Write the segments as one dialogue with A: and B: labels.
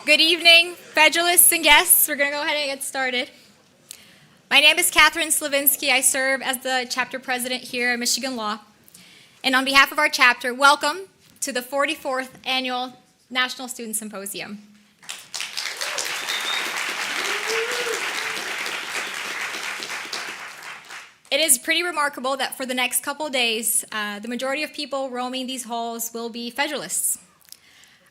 A: Good evening, Federalists and guests. We're going to go ahead and get started. My name is Catherine Slavinsky. I serve as the chapter president here at Michigan Law. And on behalf of our chapter, welcome to the 44th Annual National Student Symposium. It is pretty remarkable that for the next couple of days, the majority of people roaming these halls will be Federalists.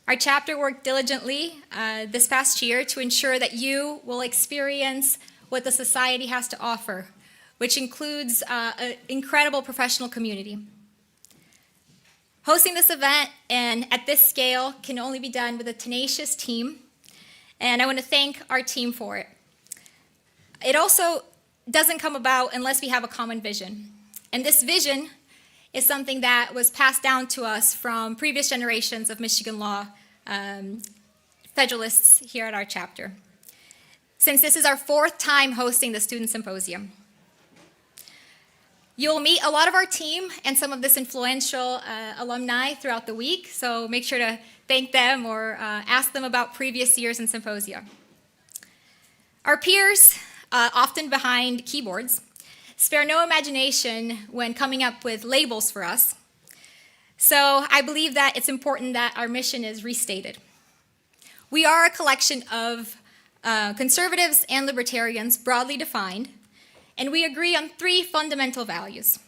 A: Our chapter worked diligently this past year to ensure that you will experience what the society has to offer, which includes an incredible professional community. Hosting this event and at this scale can only be done with a tenacious team, and I want to thank our team for it. It also doesn't come about unless we have a common vision, and this vision is something that was passed down to us from previous generations of Michigan Law Federalists here at our chapter. Since this is our fourth time hosting the Student Symposium, you'll meet a lot of our team and some of this influential alumni throughout the week, so make sure to thank them or ask them about previous years in symposia. Our peers, often behind keyboards, spare no imagination when coming up with labels for us. So I believe that it's important that our mission is restated. We are a collection of conservatives and libertarians, broadly defined, and we agree on three fundamental values.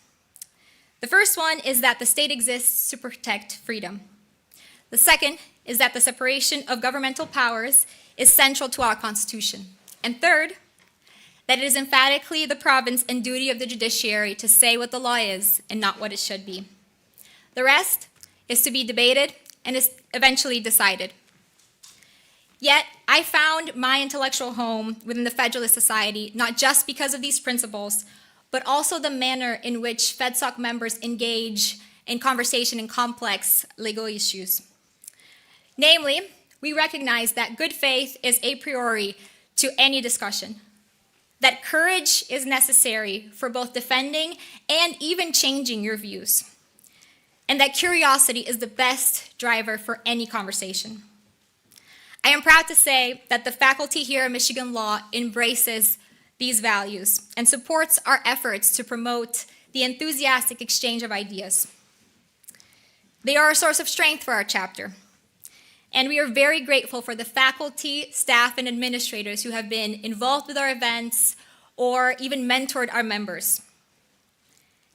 A: The first one is that the state exists to protect freedom. The second is that the separation of governmental powers is central to our Constitution. And third, that it is emphatically the province and duty of the judiciary to say what the law is and not what it should be. The rest is to be debated and is eventually decided. Yet, I found my intellectual home within the Federalist Society not just because of these principles, but also the manner in which FedSoc members engage in conversation in complex legal issues. Namely, we recognize that good faith is a priori to any discussion, that courage is necessary for both defending and even changing your views, and that curiosity is the best driver for any conversation. I am proud to say that the faculty here at Michigan Law embraces these values and supports our efforts to promote the enthusiastic exchange of ideas. They are a source of strength for our chapter, and we are very grateful for the faculty, staff, and administrators who have been involved with our events or even mentored our members.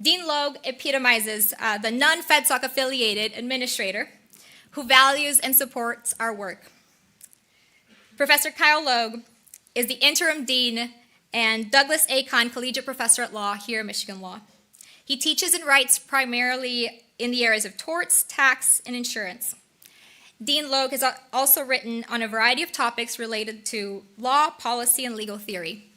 A: Dean Logue epitomizes the non-FedSoc affiliated administrator who values and supports our work. Professor Kyle Logue is the interim dean and Douglas A. Kahn Collegiate Professor at Law here at Michigan Law. He teaches and writes primarily in the areas of torts, tax, and insurance. Dean Logue has also written on a variety of topics related to law, policy, and legal theory.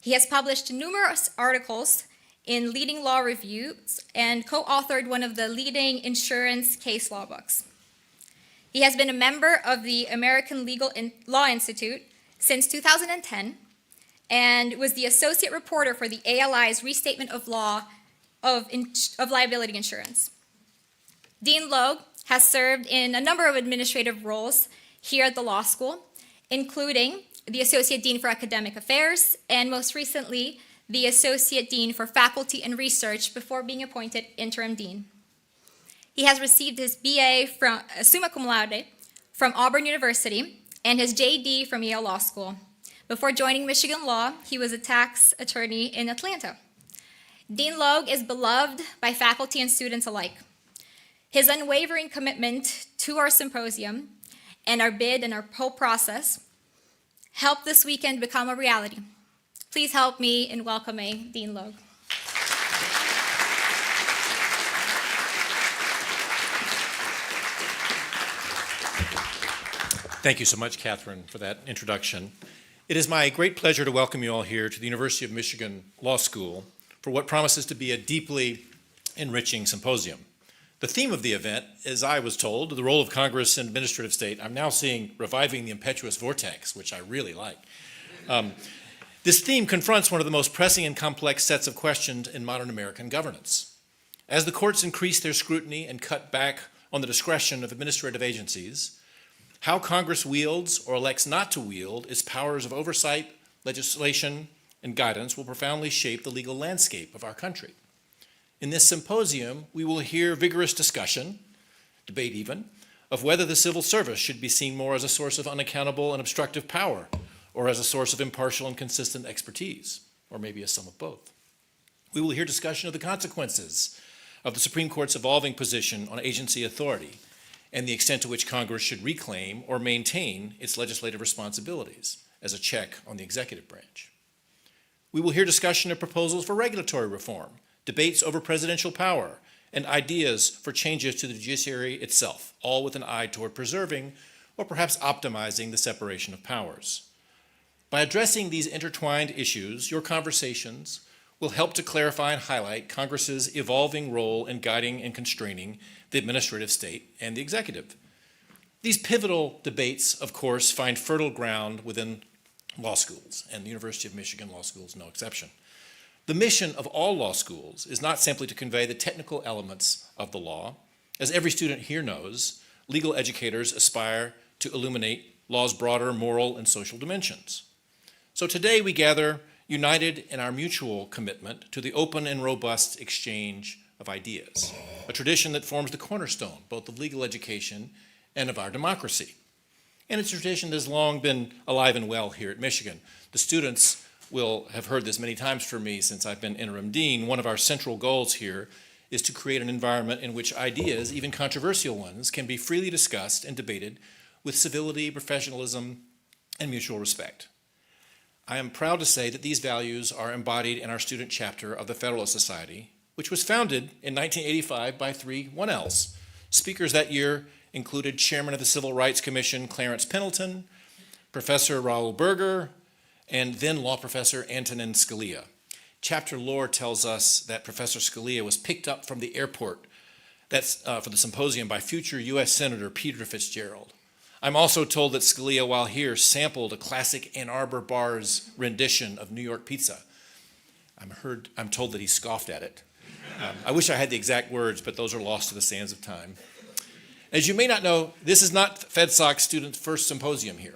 A: He has published numerous articles in leading law reviews and co-authored one of the leading insurance case law books. He has been a member of the American Legal Law Institute since 2010 and was the associate reporter for the ALI's Restatement of Law of Liability Insurance. Dean Logue has served in a number of administrative roles here at the law school, including the Associate Dean for Academic Affairs, and most recently, the Associate Dean for Faculty and Research before being appointed Interim Dean. He has received his BA from summa cum laude from Auburn University and his JD from Yale Law School. Before joining Michigan Law, he was a tax attorney in Atlanta. Dean Logue is beloved by faculty and students alike. His unwavering commitment to our symposium and our bid and our whole process helped this weekend become a reality. Please help me in welcoming Dean Logue.
B: Thank you so much, Catherine, for that introduction. It is my great pleasure to welcome you all here to the University of Michigan Law School for what promises to be a deeply enriching symposium. The theme of the event, as I was told, the role of Congress in administrative state, I'm now seeing reviving the impetuous vortex, which I really like. This theme confronts one of the most pressing and complex sets of questions in modern American governance. As the courts increase their scrutiny and cut back on the discretion of administrative agencies, How Congress wields or elects not to wield its powers of oversight, legislation, and guidance will profoundly shape the legal landscape of our country. In this symposium, we will hear vigorous discussion, debate even, of whether the civil service should be seen more as a source of unaccountable and obstructive power, or as a source of impartial and consistent expertise, or maybe a sum of both. We will hear discussion of the consequences of the Supreme Court's evolving position on agency authority and the extent to which Congress should reclaim or maintain its legislative responsibilities as a check on the executive branch. We will hear discussion of proposals for regulatory reform, debates over presidential power, and ideas for changes to the judiciary itself, all with an eye toward preserving or perhaps optimizing the separation of powers. By addressing these intertwined issues, your conversations will help to clarify and highlight Congress's evolving role in guiding and constraining the administrative state and the executive. These pivotal debates, of course, find fertile ground within law schools, and the University of Michigan Law School is no exception. The mission of all law schools is not simply to convey the technical elements of the law. As every student here knows, legal educators aspire to illuminate law's broader moral and social dimensions. So today we gather united in our mutual commitment to the open and robust exchange of ideas, a tradition that forms the cornerstone both of legal education and of our democracy. And it's a tradition that has long been alive and well here at Michigan. The students will have heard this many times from me since I've been interim dean. One of our central goals here is to create an environment in which ideas, even controversial ones, can be freely discussed and debated with civility, professionalism, and mutual respect. I am proud to say that these values are embodied in our student chapter of the Federalist Society, which was founded in 1985 by three 1Ls. Speakers that year included Chairman of the Civil Rights Commission, Clarence Pendleton, Professor Raoul Berger, and then law professor Antonin Scalia. Chapter lore tells us that Professor Scalia was picked up from the airport for the symposium by future U.S. Senator Peter Fitzgerald. I'm also told that Scalia, while here, sampled a classic Ann Arbor Bar's rendition of New York pizza. I'm told that he scoffed at it. I wish I had the exact words, but those are lost to the sands of time. As you may not know, this is not FedSoc students' first symposium here.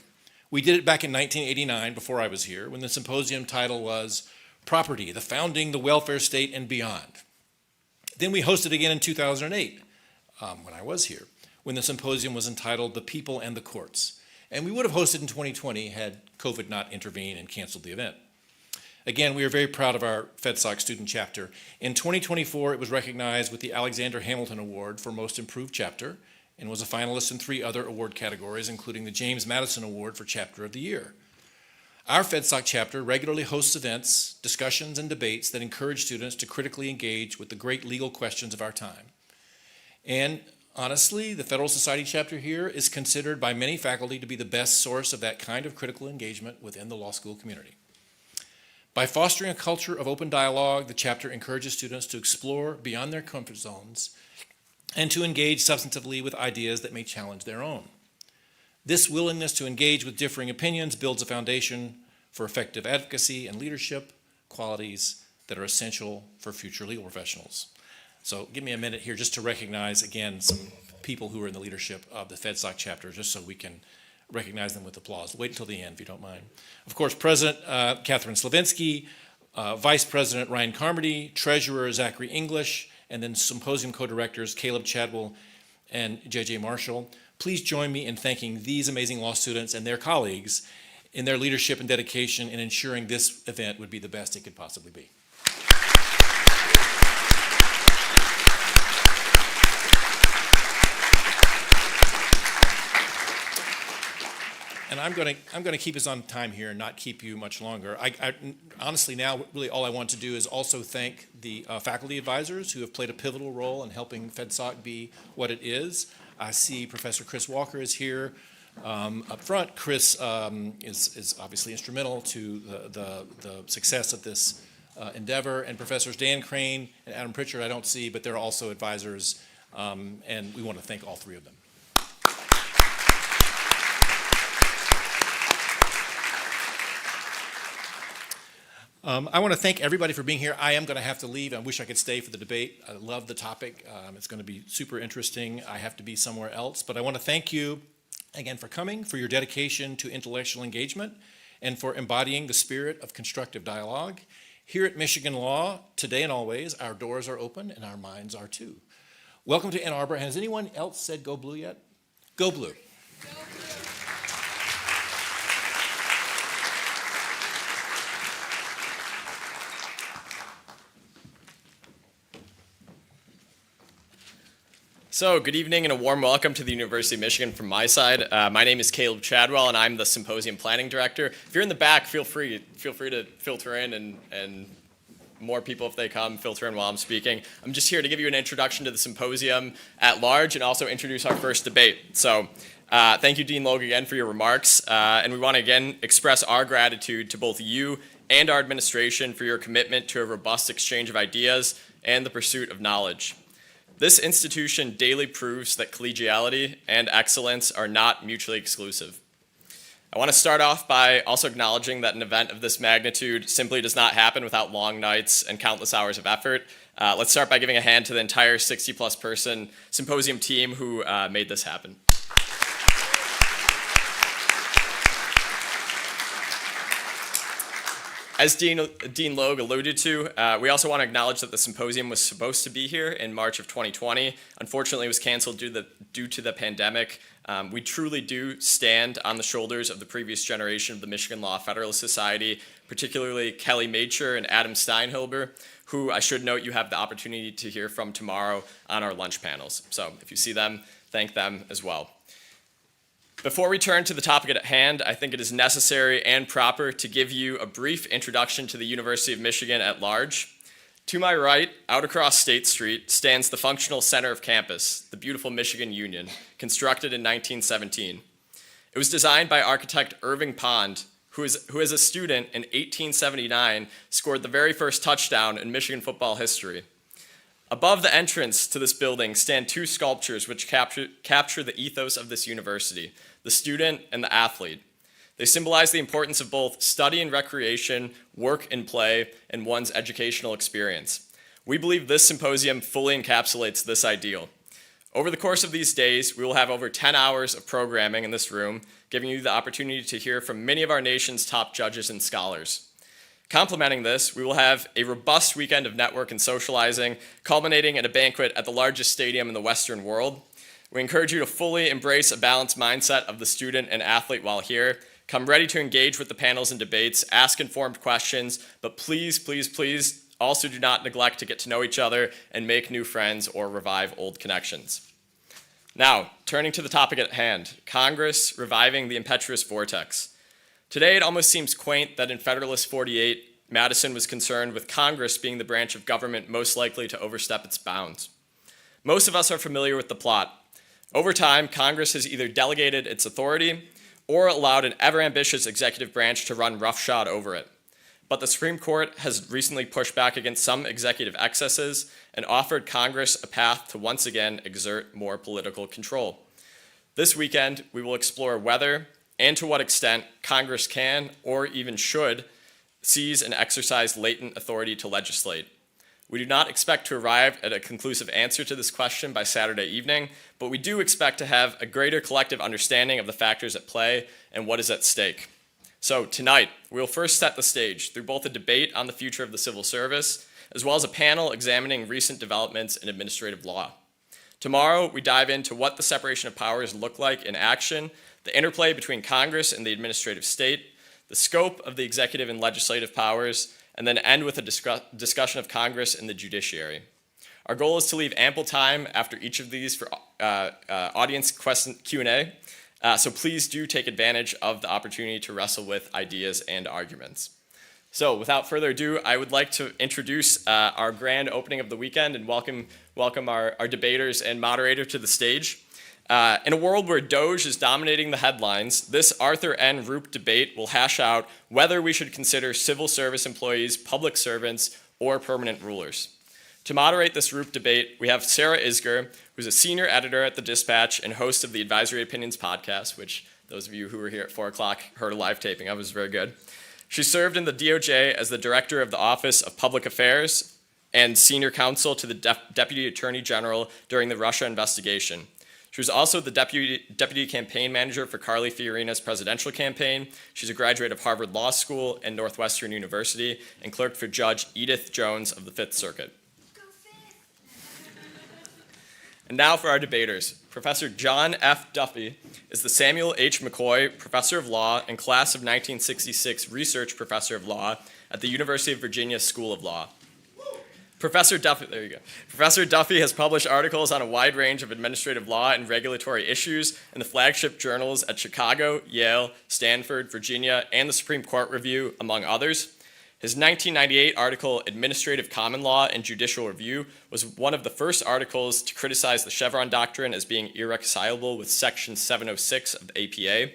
B: We did it back in 1989, before I was here, when the symposium title was Property, the Founding, the Welfare State, and Beyond. Then we hosted again in 2008, when I was here, when the symposium was entitled The People and the Courts. And we would have hosted in 2020 had COVID not intervened and canceled the event. Again, we are very proud of our FedSoc student chapter. In 2024, it was recognized with the Alexander Hamilton Award for Most Improved Chapter, and was a finalist in 3 other award categories, including the James Madison Award for Chapter of the Year. Our FedSoc chapter regularly hosts events, discussions, and debates that encourage students to critically engage with the great legal questions of our time. And honestly, the Federalist Society chapter here is considered by many faculty to be the best source of that kind of critical engagement within the law school community. By fostering a culture of open dialogue, the chapter encourages students to explore beyond their comfort zones and to engage substantively with ideas that may challenge their own. This willingness to engage with differing opinions builds a foundation for effective advocacy and leadership, qualities that are essential for future legal professionals. So give me a minute here just to recognize, again, some people who are in the leadership of the FedSoc chapter, just so we can recognize them with applause. Wait until the end, if you don't mind. Of course, President Catherine Slavinsky, Vice President Ryan Carmody, Treasurer Zachary English, and then symposium co-directors Caleb Chadwell and J.J. Marshall. Please join me in thanking these amazing law students and their colleagues in their leadership and dedication in ensuring this event would be the best it could possibly be. And I'm going to keep us on time here and not keep you much longer. I honestly now really all I want to do is also thank the faculty advisors who have played a pivotal role in helping FedSoc be what it is. I see Professor Chris Walker is here up front. Chris is obviously instrumental to the success of this endeavor. And Professors Dan Crane and Adam Pritchard I don't see, but they're also advisors, and we want to thank all 3 of them. I want to thank everybody for being here. I am going to have to leave. I wish I could stay for the debate. I love the topic. It's going to be super interesting. I have to be somewhere else. But I want to thank you again for coming, for your dedication to intellectual engagement, and for embodying the spirit of constructive dialogue. Here at Michigan Law, today and always, our doors are open and our minds are too. Welcome to Ann Arbor. Has anyone else said go blue yet? Go blue.
C: So, good evening and a warm welcome to the University of Michigan from my side. My name is Caleb Chadwell and I'm the Symposium Planning Director. If you're in the back, feel free to filter in and more people if they come, filter in while I'm speaking. I'm just here to give you an introduction to the symposium at large and also introduce our first debate. So, thank you, Dean Logue, again for your remarks. And we want to again express our gratitude to both you and our administration for your commitment to a robust exchange of ideas and the pursuit of knowledge. This institution daily proves that collegiality and excellence are not mutually exclusive. I want to start off by also acknowledging that an event of this magnitude simply does not happen without long nights and countless hours of effort. Let's start by giving a hand to the entire 60-plus person symposium team who made this happen. As Dean Logue alluded to, we also want to acknowledge that the symposium was supposed to be here in March of 2020. Unfortunately, it was canceled due to the pandemic. We truly do stand on the shoulders of the previous generation of the Michigan Law Federalist Society, particularly Kelly Macher and Adam Steinhilber, who I should note you have the opportunity to hear from tomorrow on our lunch panels. So if you see them, thank them as well. Before we turn to the topic at hand, I think it is necessary and proper to give you a brief introduction to the University of Michigan at large. To my right, out across State Street, stands the functional center of campus, the beautiful Michigan Union, constructed in 1917. It was designed by architect Irving Pond, who as a student in 1879 scored the very first touchdown in Michigan football history. Above the entrance to this building stand two sculptures which capture the ethos of this university, the student and the athlete. They symbolize the importance of both study and recreation, work and play, and one's educational experience. We believe this symposium fully encapsulates this ideal. Over the course of these days, we will have over 10 hours of programming in this room, giving you the opportunity to hear from many of our nation's top judges and scholars. Complementing this, we will have a robust weekend of network and socializing, culminating in a banquet at the largest stadium in the Western world. We encourage you to fully embrace a balanced mindset of the student and athlete while here. Come ready to engage with the panels and debates, ask informed questions, but please, please, please also do not neglect to get to know each other and make new friends or revive old connections. Now, turning to the topic at hand, Congress reviving the impetuous vortex. Today, it almost seems quaint that in Federalist 48, Madison was concerned with Congress being the branch of government most likely to overstep its bounds. Most of us are familiar with the plot. Over time, Congress has either delegated its authority or allowed an ever-ambitious executive branch to run roughshod over it. But the Supreme Court has recently pushed back against some executive excesses and offered Congress a path to once again exert more political control. This weekend, we will explore whether and to what extent Congress can, or even should, seize and exercise latent authority to legislate. We do not expect to arrive at a conclusive answer to this question by Saturday evening, but we do expect to have a greater collective understanding of the factors at play and what is at stake. So tonight, we will first set the stage through both a debate on the future of the civil service, as well as a panel examining recent developments in administrative law. Tomorrow, we dive into what the separation of powers look like in action, the interplay between Congress and the administrative state, the scope of the executive and legislative powers, and then end with a discussion of Congress and the judiciary. Our goal is to leave ample time after each of these for audience Q&A, so please do take advantage of the opportunity to wrestle with ideas and arguments. So without further ado, I would like to introduce our grand opening of the weekend and welcome our debaters and moderator to the stage. In a world where Doge is dominating the headlines, this Arthur N. Rupe debate will hash out whether we should consider civil service employees public servants or permanent rulers. To moderate this Rupe debate, we have Sarah Isgur, who's a senior editor at The Dispatch and host of the Advisory Opinions podcast, which those of you who were here at 4 o'clock heard a live taping of. It was very good. She served in the DOJ as the director of the Office of Public Affairs and senior counsel to the Deputy Attorney General during the Russia investigation. She was also the deputy campaign manager for Carly Fiorina's presidential campaign. She's a graduate of Harvard Law School and Northwestern University and clerked for Judge Edith Jones of the Fifth Circuit. And now for our debaters. Professor John F. Duffy is the Samuel H. McCoy Professor of Law and Class of 1966 Research Professor of Law at the University of Virginia School of Law. Professor Duffy has published articles on a wide range of administrative law and regulatory issues in the flagship journals at Chicago, Yale, Stanford, Virginia, and the Supreme Court Review, among others. His 1998 article, Administrative Common Law and Judicial Review, was one of the first articles to criticize the Chevron doctrine as being irreconcilable with Section 706 of the APA.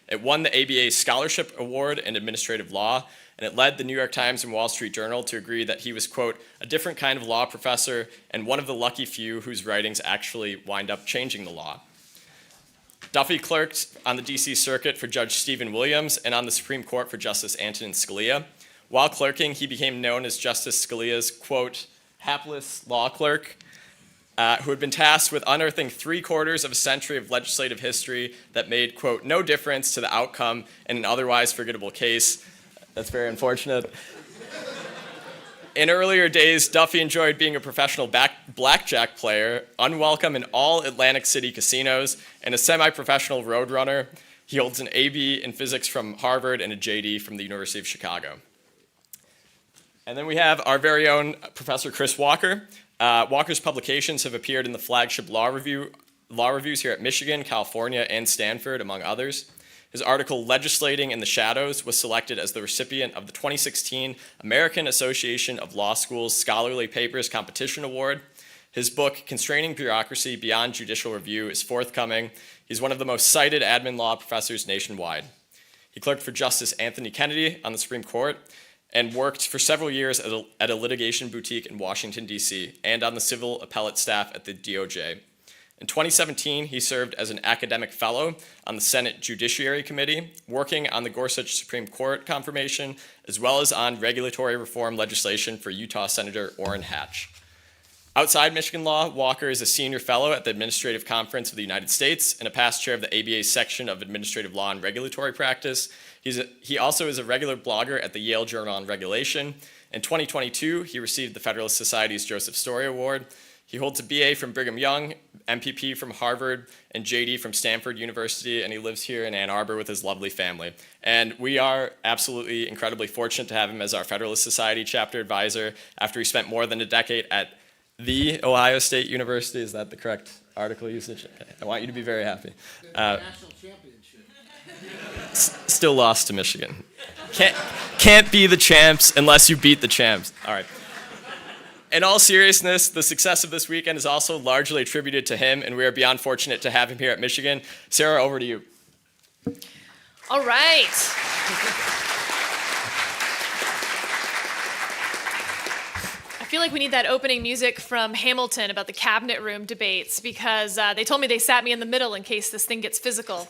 C: It won the ABA Scholarship Award in Administrative Law, and it led the New York Times and Wall Street Journal to agree that he was, quote, a different kind of law professor and one of the lucky few whose writings actually wind up changing the law. Duffy clerked on the D.C. Circuit for Judge Stephen Williams and on the Supreme Court for Justice Antonin Scalia. While clerking, he became known as Justice Scalia's, quote, hapless law clerk, who had been tasked with unearthing 3/4 of a century of legislative history that made, quote, no difference to the outcome in an otherwise forgettable case. That's very unfortunate. In earlier days, Duffy enjoyed being a professional blackjack player, unwelcome in all Atlantic City casinos, and a semi-professional roadrunner. He holds an AB in physics from Harvard and a JD from the University of Chicago. And then we have our very own Professor Chris Walker. Walker's publications have appeared in the flagship law reviews here at Michigan, California, and Stanford, among others. His article, Legislating in the Shadows, was selected as the recipient of the 2016 American Association of Law Schools Scholarly Papers Competition Award. His book, Constraining Bureaucracy Beyond Judicial Review, is forthcoming. He's one of the most cited admin law professors nationwide. He clerked for Justice Anthony Kennedy on the Supreme Court and worked for several years at a litigation boutique in Washington, D.C., and on the civil appellate staff at the DOJ. In 2017, he served as an academic fellow on the Senate Judiciary Committee, working on the Gorsuch Supreme Court confirmation, as well as on regulatory reform legislation for Utah Senator Orrin Hatch. Outside Michigan law, Walker is a senior fellow at the Administrative Conference of the United States and a past chair of the ABA section of Administrative Law and Regulatory Practice. He also is a regular blogger at the Yale Journal on Regulation. In 2022, he received the Federalist Society's Joseph Story Award. He holds a BA from Brigham Young, MPP from Harvard, and JD from Stanford University, and he lives here in Ann Arbor with his lovely family. And we are absolutely incredibly fortunate to have him as our Federalist Society chapter advisor after he spent more than a decade at the Ohio State University. Is that the correct article usage? Okay. I want you to be very happy.
D: National championship.
C: Still lost to Michigan. Can't be the champs unless you beat the champs. All right. In all seriousness, the success of this weekend is also largely attributed to him, and we are beyond fortunate to have him here at Michigan. Sarah, over to you.
E: All right. I feel like we need that opening music from Hamilton about the cabinet room debates because they told me they sat me in the middle in case this thing gets physical.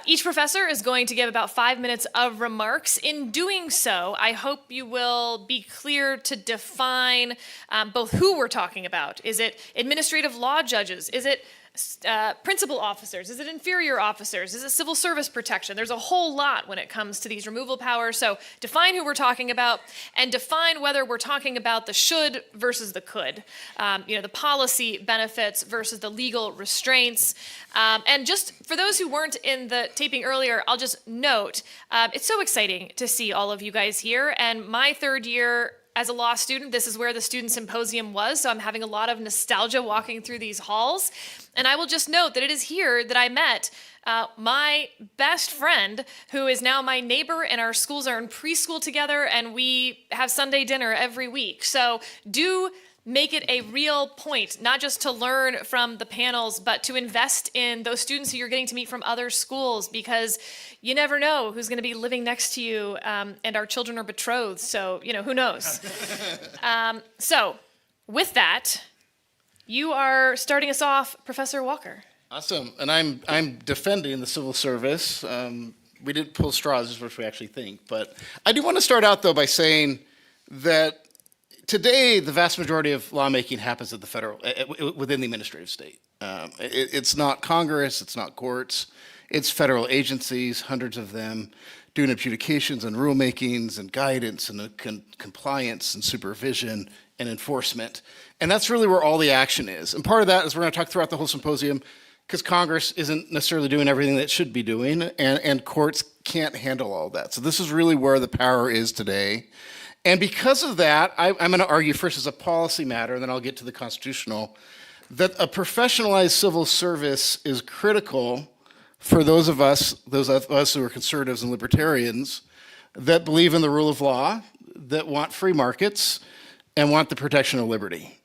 E: Each professor is going to give about 5 minutes of remarks. In doing so, I hope you will be clear to define both who we're talking about. Is it administrative law judges? Is it principal officers? Is it inferior officers? Is it civil service protection? There's a whole lot when it comes to these removal powers. So define who we're talking about and define whether we're talking about the should versus the could. The policy benefits versus the legal restraints. And just for those who weren't in the taping earlier, I'll just note, it's so exciting to see all of you guys here. And my third year as a law student, this is where the Student Symposium was, so I'm having a lot of nostalgia walking through these halls. And I will just note that it is here that I met my best friend, who is now my neighbor, and our schools are in preschool together, and we have Sunday dinner every week. So do make it a real point, not just to learn from the panels, but to invest in those students who you're getting to meet from other schools, because you never know who's going to be living next to you, and our children are betrothed, so, who knows? So, with that, you are starting us off, Professor Walker.
D: Awesome, and I'm defending the civil service. We didn't pull straws, is what we actually think, but I do want to start out, though, by saying that today, the vast majority of lawmaking happens at the within the administrative state. It's not Congress, it's not courts, it's federal agencies, hundreds of them, doing adjudications and rulemakings and guidance and compliance and supervision and enforcement. And that's really where all the action is. And part of that is we're going to talk throughout the whole symposium, because Congress isn't necessarily doing everything that it should be doing, and courts can't handle all that. So this is really where the power is today. And because of that, I'm going to argue first as a policy matter, and then I'll get to the constitutional, that a professionalized civil service is critical for those of us who are conservatives and libertarians that believe in the rule of law, that want free markets, and want the protection of liberty.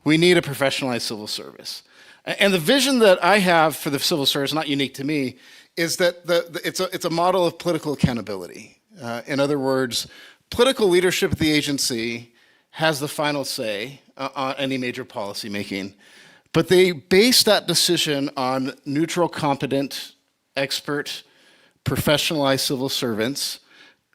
D: We need a professionalized civil service. And the vision that I have for the civil service, not unique to me, is that it's a model of political accountability. In other words, political leadership at the agency has the final say on any major policy making, but they base that decision on neutral, competent, expert, professionalized civil servants.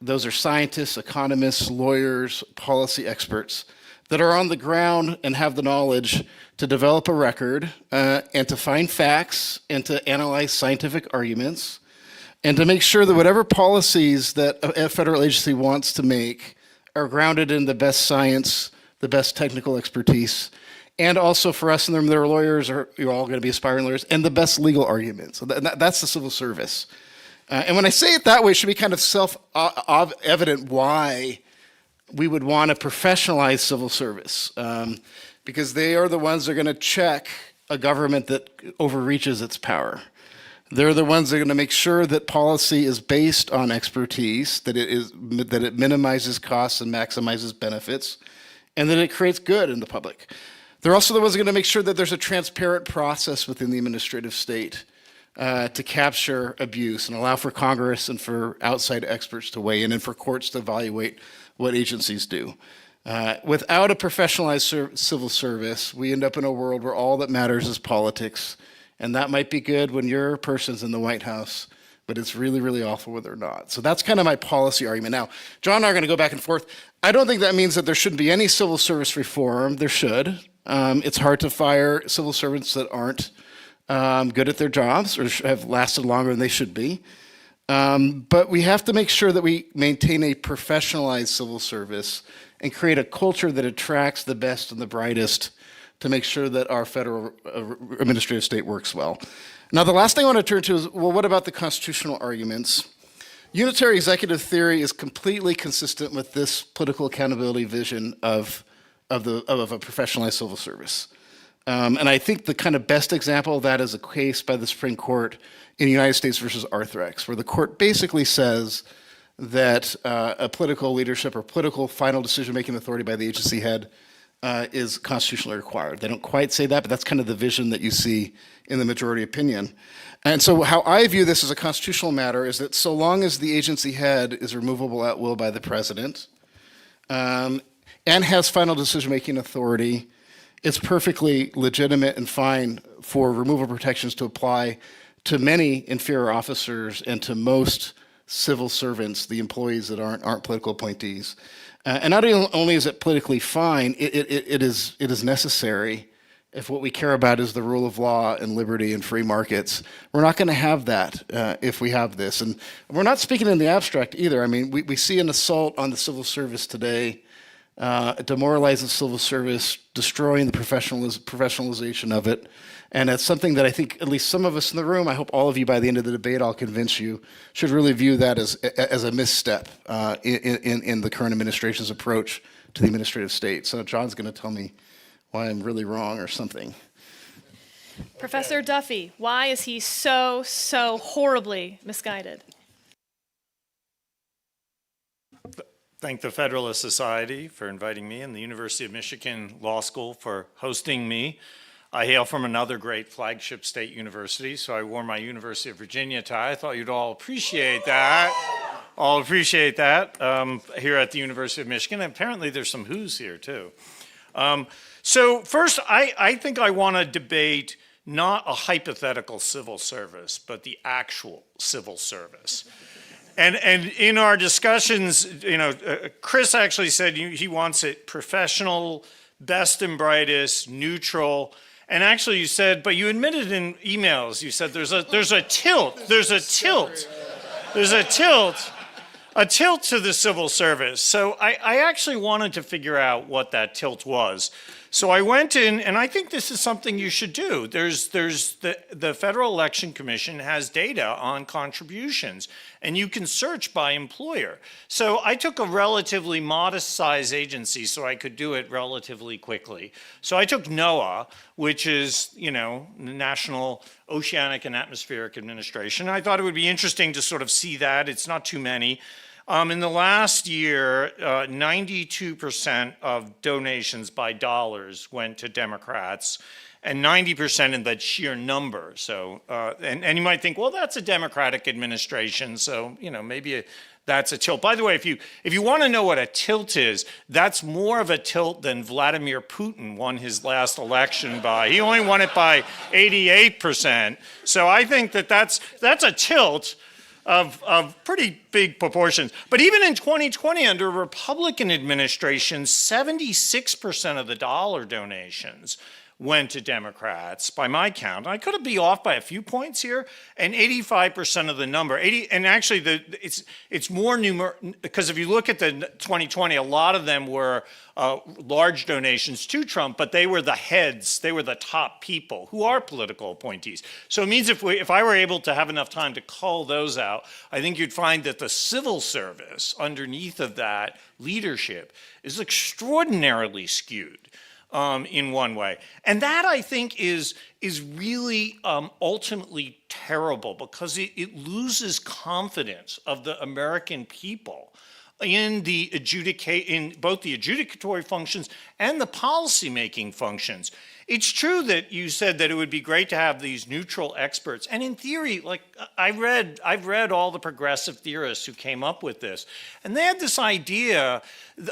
D: Those are scientists, economists, lawyers, policy experts that are on the ground and have the knowledge to develop a record and to find facts and to analyze scientific arguments and to make sure that whatever policies that a federal agency wants to make are grounded in the best science, the best technical expertise, and also for us in the room that are lawyers, or you're all going to be aspiring lawyers, and the best legal arguments. So that's the civil service. And when I say it that way, it should be kind of self-evident why we would want a professionalized civil service, because they are the ones that are going to check a government that overreaches its power. They're the ones that are going to make sure that policy is based on expertise, that it minimizes costs and maximizes benefits, and that it creates good in the public. They're also the ones that are going to make sure that there's a transparent process within the administrative state to capture abuse and allow for Congress and for outside experts to weigh in and for courts to evaluate what agencies do. Without a professionalized civil service, we end up in a world where all that matters is politics. And that might be good when your person's in the White House, but it's really, really awful when they're not. So that's kind of my policy argument. Now, John and I are going to go back and forth. I don't think that means that there shouldn't be any civil service reform. There should. It's hard to fire civil servants that aren't good at their jobs or have lasted longer than they should be. But we have to make sure that we maintain a professionalized civil service and create a culture that attracts the best and the brightest to make sure that our federal administrative state works well. Now, the last thing I want to turn to is, well, what about the constitutional arguments? Unitary executive theory is completely consistent with this political accountability vision of a professionalized civil service. And I think the kind of best example of that is a case by the Supreme Court in United States versus Arthrex, where the court basically says that a political leadership or political final decision-making authority by the agency head is constitutionally required. They don't quite say that, but that's kind of the vision that you see in the majority opinion. And so how I view this as a constitutional matter is that so long as the agency head is removable at will by the president and has final decision-making authority, it's perfectly legitimate and fine for removal protections to apply to many inferior officers and to most civil servants, the employees that aren't political appointees. And not only is it politically fine, it is necessary if what we care about is the rule of law and liberty and free markets. We're not going to have that if we have this. And we're not speaking in the abstract either. I mean, we see an assault on the civil service today, demoralizing civil service, destroying the professionalization of it. And it's something that I think at least some of us in the room, I hope all of you by the end of the debate, I'll convince you, should really view that as a misstep in the current administration's approach to the administrative state. So John's going to tell me why I'm really wrong or something.
E: Professor Duffy, why is he so horribly misguided?
F: Thank the Federalist Society for inviting me and the University of Michigan Law School for hosting me. I hail from another great flagship state university, so I wore my University of Virginia tie. I thought you'd all appreciate that. Here at the University of Michigan. And apparently there's some who's here too. So first, I think I want to debate not a hypothetical civil service, but the actual civil service. And in our discussions, Chris actually said he wants it professional, best and brightest, neutral. And actually you said, but you admitted in emails, you said there's a tilt to the civil service. So I actually wanted to figure out what that tilt was. So I went in, and I think this is something you should do. There's the Federal Election Commission has data on contributions, and you can search by employer. So I took a relatively modest size agency so I could do it relatively quickly. So I took NOAA, which is, the National Oceanic and Atmospheric Administration. I thought it would be interesting to sort of see that. It's not too many. In the last year, 92% of donations by dollars went to Democrats, and 90% in that sheer number. So, and you might think, well, that's a Democratic administration, so maybe that's a tilt. By the way, if you want to know what a tilt is, that's more of a tilt than Vladimir Putin won his last election by. He only won it by 88%. So I think that's a tilt of pretty big proportions. But even in 2020, under a Republican administration, 76% of the dollar donations went to Democrats, by my count. I could be off by a few points here, and 85% of the number, and actually it's more because if you look at the 2020, a lot of them were large donations to Trump, but they were the heads, they were the top people who are political appointees. So it means if I were able to have enough time to call those out, I think you'd find that the civil service underneath of that leadership is extraordinarily skewed. In one way. And that, I think, is really ultimately terrible because it loses confidence of the American people in both the adjudicatory functions and the policymaking functions. It's true that you said that it would be great to have these neutral experts. And in theory, like I've read all the progressive theorists who came up with this. And they had this idea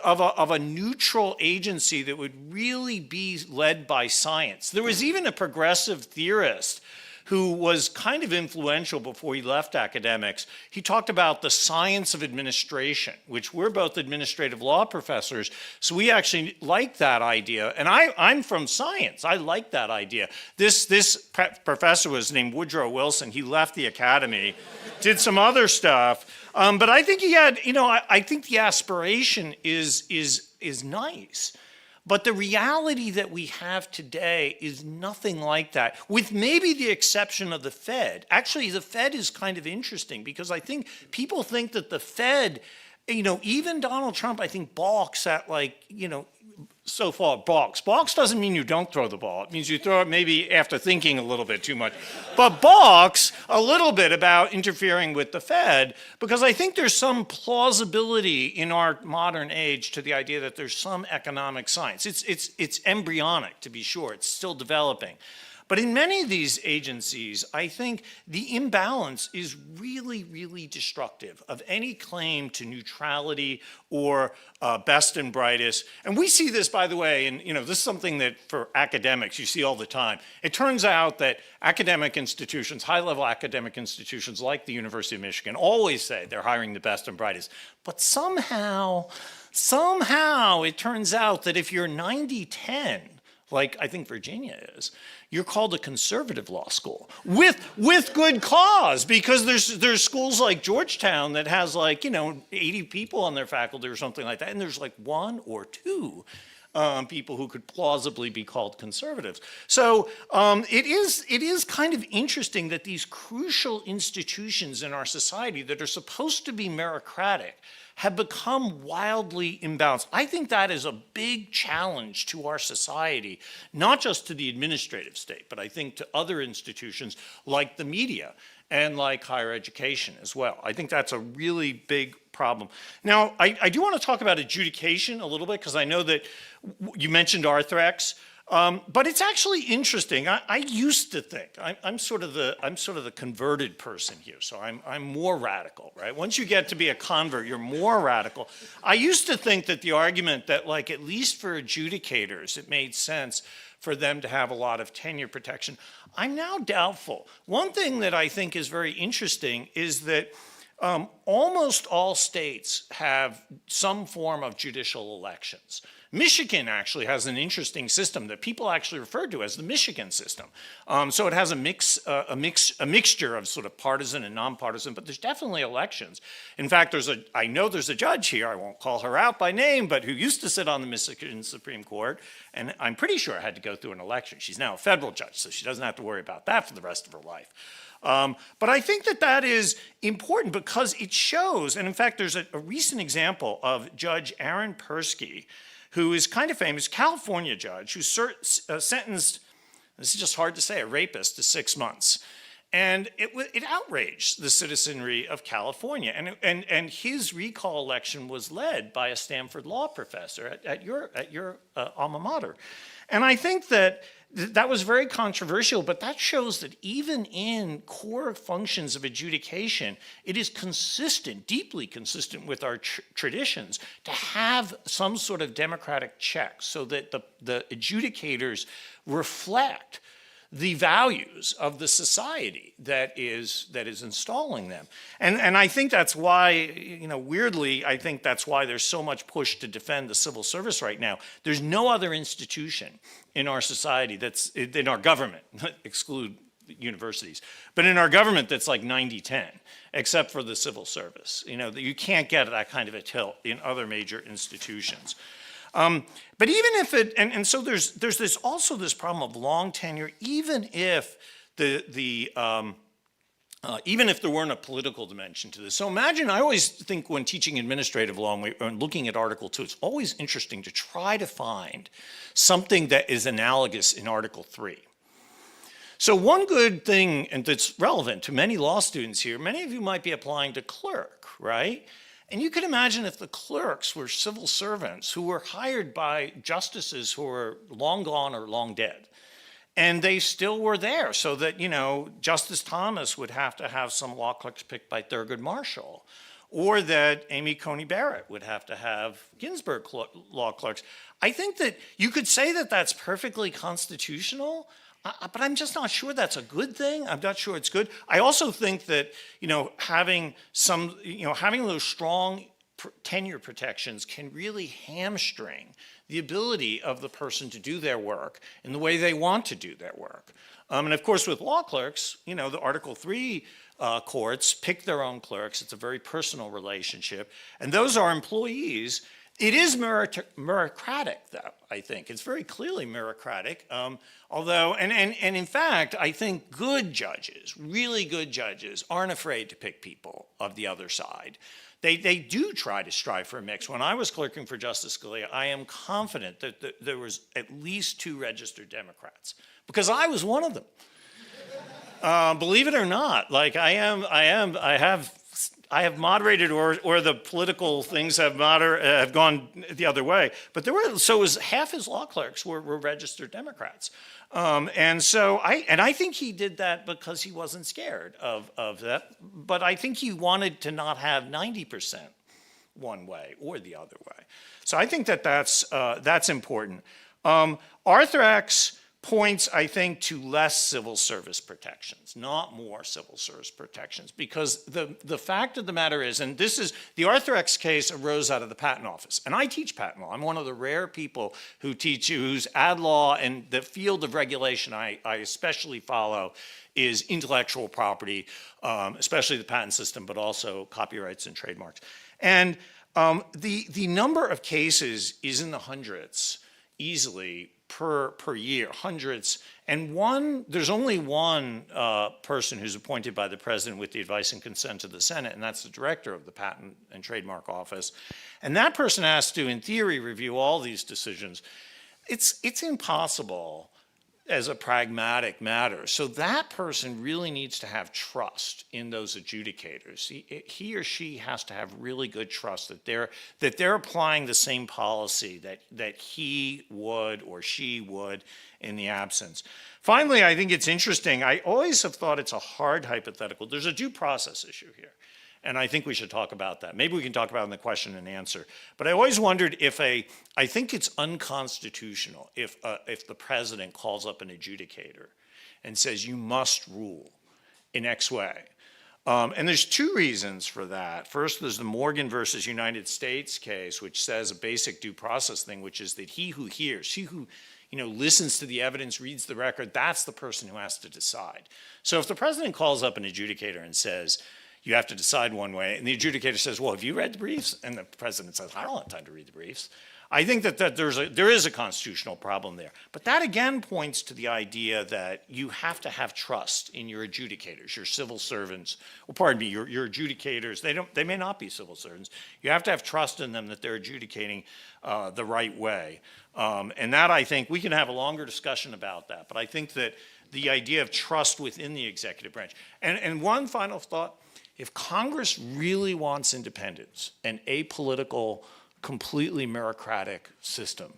F: of a neutral agency that would really be led by science. There was even a progressive theorist who was kind of influential before he left academics. He talked about the science of administration, which we're both administrative law professors, so we actually like that idea. And I'm from science. I like that idea. This professor was named Woodrow Wilson. He left the academy, did some other stuff. But I think he had, I think the aspiration is nice. But the reality that we have today is nothing like that, with maybe the exception of the Fed. Actually, the Fed is kind of interesting because I think people think that the Fed, even Donald Trump, I think, balks at so far balks. Balks doesn't mean you don't throw the ball. It means you throw it maybe after thinking a little bit too much. But balks a little bit about interfering with the Fed because I think there's some plausibility in our modern age to the idea that there's some economic science. It's embryonic, to be sure. It's still developing. But in many of these agencies, I think the imbalance is really, really destructive of any claim to neutrality or best and brightest. And we see this, by the way, and this is something that for academics you see all the time. It turns out that academic institutions, high-level academic institutions like the University of Michigan, always say they're hiring the best and brightest. But somehow it turns out that if you're 90-10, like I think Virginia is, you're called a conservative law school with good cause, because there's schools like Georgetown that has 80 people on their faculty or something like that, and there's one or two people who could plausibly be called conservatives. So it is kind of interesting that these crucial institutions in our society that are supposed to be meritocratic have become wildly imbalanced. I think that is a big challenge to our society, not just to the administrative state, but I think to other institutions like the media and like higher education as well. I think that's a really big problem. Now, I do want to talk about adjudication a little bit, because I know that you mentioned Arthrex. But it's actually interesting. I used to think I'm sort of the converted person here, so I'm more radical, right? Once you get to be a convert, you're more radical. I used to think that the argument that at least for adjudicators, it made sense for them to have a lot of tenure protection. I'm now doubtful. One thing that I think is very interesting is that Almost all states have some form of judicial elections. Michigan actually has an interesting system that people actually refer to as the Michigan system. So it has a mixture of sort of partisan and nonpartisan, but there's definitely elections. In fact, I know there's a judge here, I won't call her out by name, but who used to sit on the Michigan Supreme Court, and I'm pretty sure had to go through an election. She's now a federal judge, so she doesn't have to worry about that for the rest of her life. But I think that is important because it shows, and in fact, there's a recent example of Judge Aaron Persky, who is kind of famous, California judge, who sentenced, this is just hard to say, a rapist to 6 months. And it outraged the citizenry of California. And his recall election was led by a Stanford law professor at your alma mater. And I think that was very controversial, but that shows that even in core functions of adjudication, it is consistent, deeply consistent with our traditions to have some sort of democratic check so that the adjudicators reflect the values of the society that is installing them. And I think that's why, weirdly, I think that's why there's so much push to defend the civil service right now. There's no other institution in our society that's, in our government, exclude universities, but in our government that's like 90-10, except for the civil service. You can't get that kind of a tilt in other major institutions. But even if it, and so there's also this problem of long tenure, even if even if there weren't a political dimension to this. So imagine, I always think when teaching administrative law and looking at Article 2, it's always interesting to try to find something that is analogous in Article 3. So one good thing, and that's relevant to many law students here, many of you might be applying to clerk, right? And you can imagine if the clerks were civil servants who were hired by justices who were long gone or long dead. And they still were there, so that, Justice Thomas would have to have some law clerks picked by Thurgood Marshall, or that Amy Coney Barrett would have to have Ginsburg law clerks. I think that you could say that that's perfectly constitutional, but I'm just not sure that's a good thing. I'm not sure it's good. I also think that, having those strong tenure protections can really hamstring the ability of the person to do their work in the way they want to do their work. And of course, with law clerks, the Article 3 courts pick their own clerks. It's a very personal relationship. And those are employees. It is meritocratic, though, I think. It's very clearly meritocratic. Although, and in fact, I think good judges, really good judges, aren't afraid to pick people of the other side. They do try to strive for a mix. When I was clerking for Justice Scalia, I am confident that there was at least 2 registered Democrats, because I was one of them. Believe it or not, like I have moderated, or the political things have gone the other way. But so it was half his law clerks were registered Democrats. And I think he did that because he wasn't scared of that. But I think he wanted to not have 90% one way or the other way. So I think that's important. Arthur X points, I think, to less civil service protections, not more civil service protections, because the fact of the matter is, and this is, the Arthur X case arose out of the Patent Office, and I teach patent law. I'm one of the rare people who teach you, whose ad law and the field of regulation I especially follow is intellectual property, especially the patent system, but also copyrights and trademarks. And the number of cases is in the hundreds, easily, per year, hundreds, and there's only one person who's appointed by the president with the advice and consent of the Senate, and that's the director of the Patent and Trademark Office. And that person has to, in theory, review all these decisions. It's impossible as a pragmatic matter. So that person really needs to have trust in those adjudicators. He or she has to have really good trust that they're applying the same policy that he would or she would in the absence. Finally, I think it's interesting. I always have thought it's a hard hypothetical. There's a due process issue here. And I think we should talk about that. Maybe we can talk about it in the question and answer. But I always wondered I think it's unconstitutional if the president calls up an adjudicator and says, you must rule in X way. And there's two reasons for that. First, there's the Morgan versus United States case, which says a basic due process thing, which is that he who hears, he who listens to the evidence, reads the record, that's the person who has to decide. So if the president calls up an adjudicator and says, you have to decide one way, and the adjudicator says, well, have you read the briefs? And the president says, I don't have time to read the briefs. I think that there is a constitutional problem there. But that again points to the idea that you have to have trust in your adjudicators, your civil servants, well, pardon me, your adjudicators. They may not be civil servants. You have to have trust in them that they're adjudicating the right way. And that, I think, we can have a longer discussion about that. But I think that the idea of trust within the executive branch. And one final thought, if Congress really wants independence and apolitical, completely meritocratic system,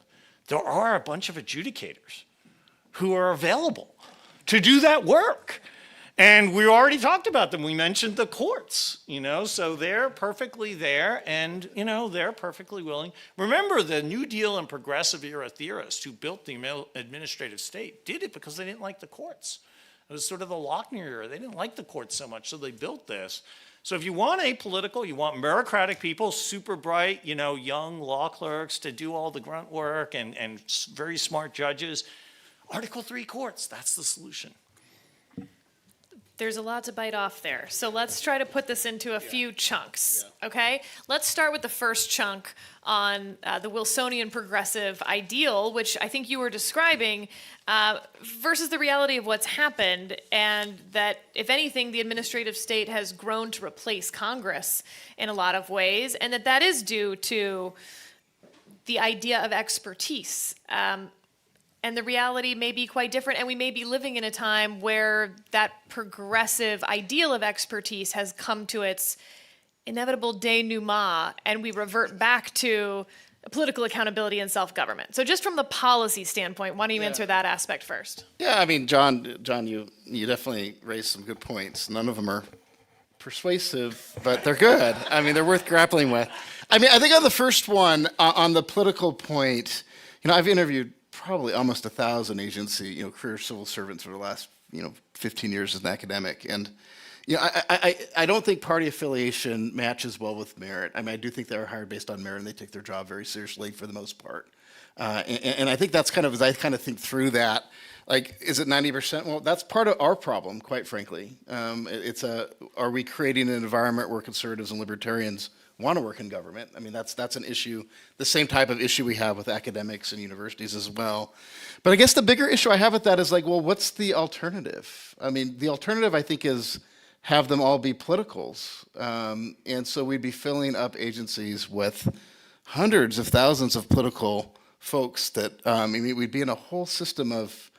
F: there are a bunch of adjudicators who are available to do that work. And we already talked about them. We mentioned the courts, so they're perfectly there and, they're perfectly willing. Remember, the New Deal and progressive era theorists who built the administrative state did it because they didn't like the courts. It was sort of the Logue era. They didn't like the courts so much, so they built this. So if you want apolitical, you want meritocratic people, super bright, young law clerks to do all the grunt work and very smart judges, Article 3 courts, that's the solution.
E: There's a lot to bite off there. So let's try to put this into a few chunks, okay? Let's start with the first chunk on the Wilsonian progressive ideal, which I think you were describing, versus the reality of what's happened, and that, if anything, the administrative state has grown to replace Congress in a lot of ways, and that is due to the idea of expertise. And the reality may be quite different, and we may be living in a time where that progressive ideal of expertise has come to its inevitable denouement, and we revert back to political accountability and self-government. So just from the policy standpoint, why don't you answer that aspect first?
D: Yeah, I mean, John, you definitely raised some good points. None of them are persuasive, but they're good. I mean, they're worth grappling with. I mean, I think on the first one, on the political point, I've interviewed probably almost 1,000 agency, career civil servants over the last, 15 years as an academic. And, I don't think party affiliation matches well with merit. I mean, I do think they're hired based on merit and they take their job very seriously for the most part. And I think that's kind of, as I kind of think through that, like, is it 90%? Well, that's part of our problem, quite frankly. Are we creating an environment where conservatives and libertarians want to work in government? I mean, that's an issue, the same type of issue we have with academics and universities as well. But I guess the bigger issue I have with that is like, well, what's the alternative? I mean, the alternative, I think, is have them all be politicals. And so we'd be filling up agencies with hundreds of thousands of political folks that, we'd be in a whole system of,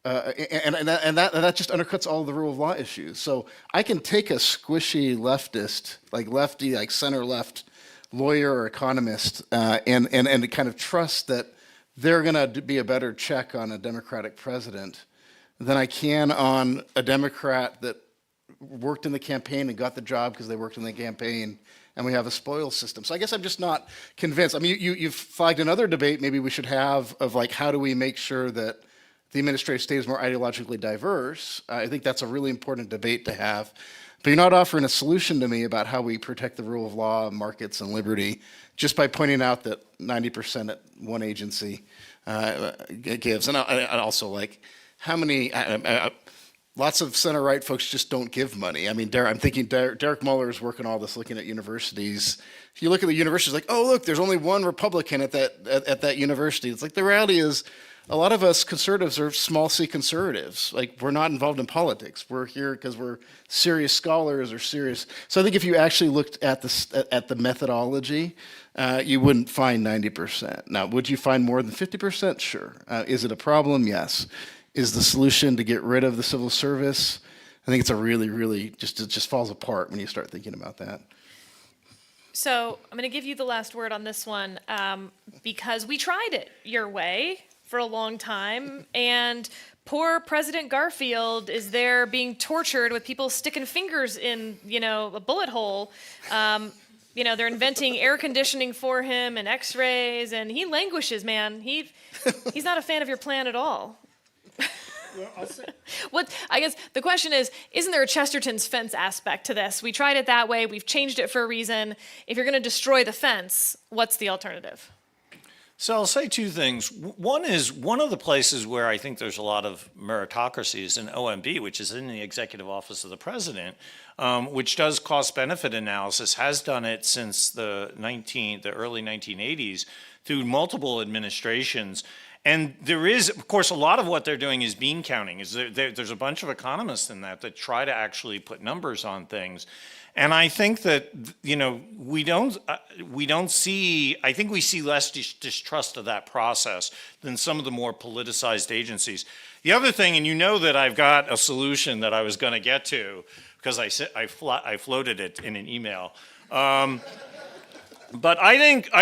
D: and that just undercuts all the rule of law issues. So I can take a squishy leftist, like lefty, like center-left lawyer or economist, and kind of trust that they're going to be a better check on a Democratic president than I can on a Democrat that worked in the campaign and got the job because they worked in the campaign, and we have a spoils system. So I guess I'm just not convinced. I mean, you've flagged another debate maybe we should have of like, how do we make sure that the administrative state is more ideologically diverse? I think that's a really important debate to have. But you're not offering a solution to me about how we protect the rule of law, markets, and liberty just by pointing out that 90% at one agency gives. And I also like how many, lots of center-right folks just don't give money. I mean, I'm thinking Derek Muller is working all this, looking at universities. If you look at the universities, like, oh, look, there's only one Republican at that university. It's like the reality is, a lot of us conservatives are small c conservatives. Like, we're not involved in politics. We're here because we're serious scholars or serious. So I think if you actually looked at the methodology, you wouldn't find 90%. Now, would you find more than 50%? Sure. Is it a problem? Yes. Is the solution to get rid of the civil service? I think it's a really, it just falls apart when you start thinking about that.
E: So I'm going to give you the last word on this one, because we tried it your way for a long time, and poor President Garfield is there being tortured with people sticking fingers in, a bullet hole. They're inventing air conditioning for him and x-rays, and he languishes, man. He's not a fan of your plan at all. I guess the question is, isn't there a Chesterton's fence aspect to this? We tried it that way. We've changed it for a reason. If you're going to destroy the fence, what's the alternative?
F: So I'll say two things. One is, one of the places where I think there's a lot of meritocracy is in OMB, which is in the Executive Office of the President, which does cost-benefit analysis, has done it since the early 1980s through multiple administrations. And there is, of course, a lot of what they're doing is bean counting. There's a bunch of economists in that try to actually put numbers on things. And I think that, we don't see, I think we see less distrust of that process than some of the more politicized agencies. The other thing, and you know that I've got a solution that I was going to get to, because I floated it in an email. But I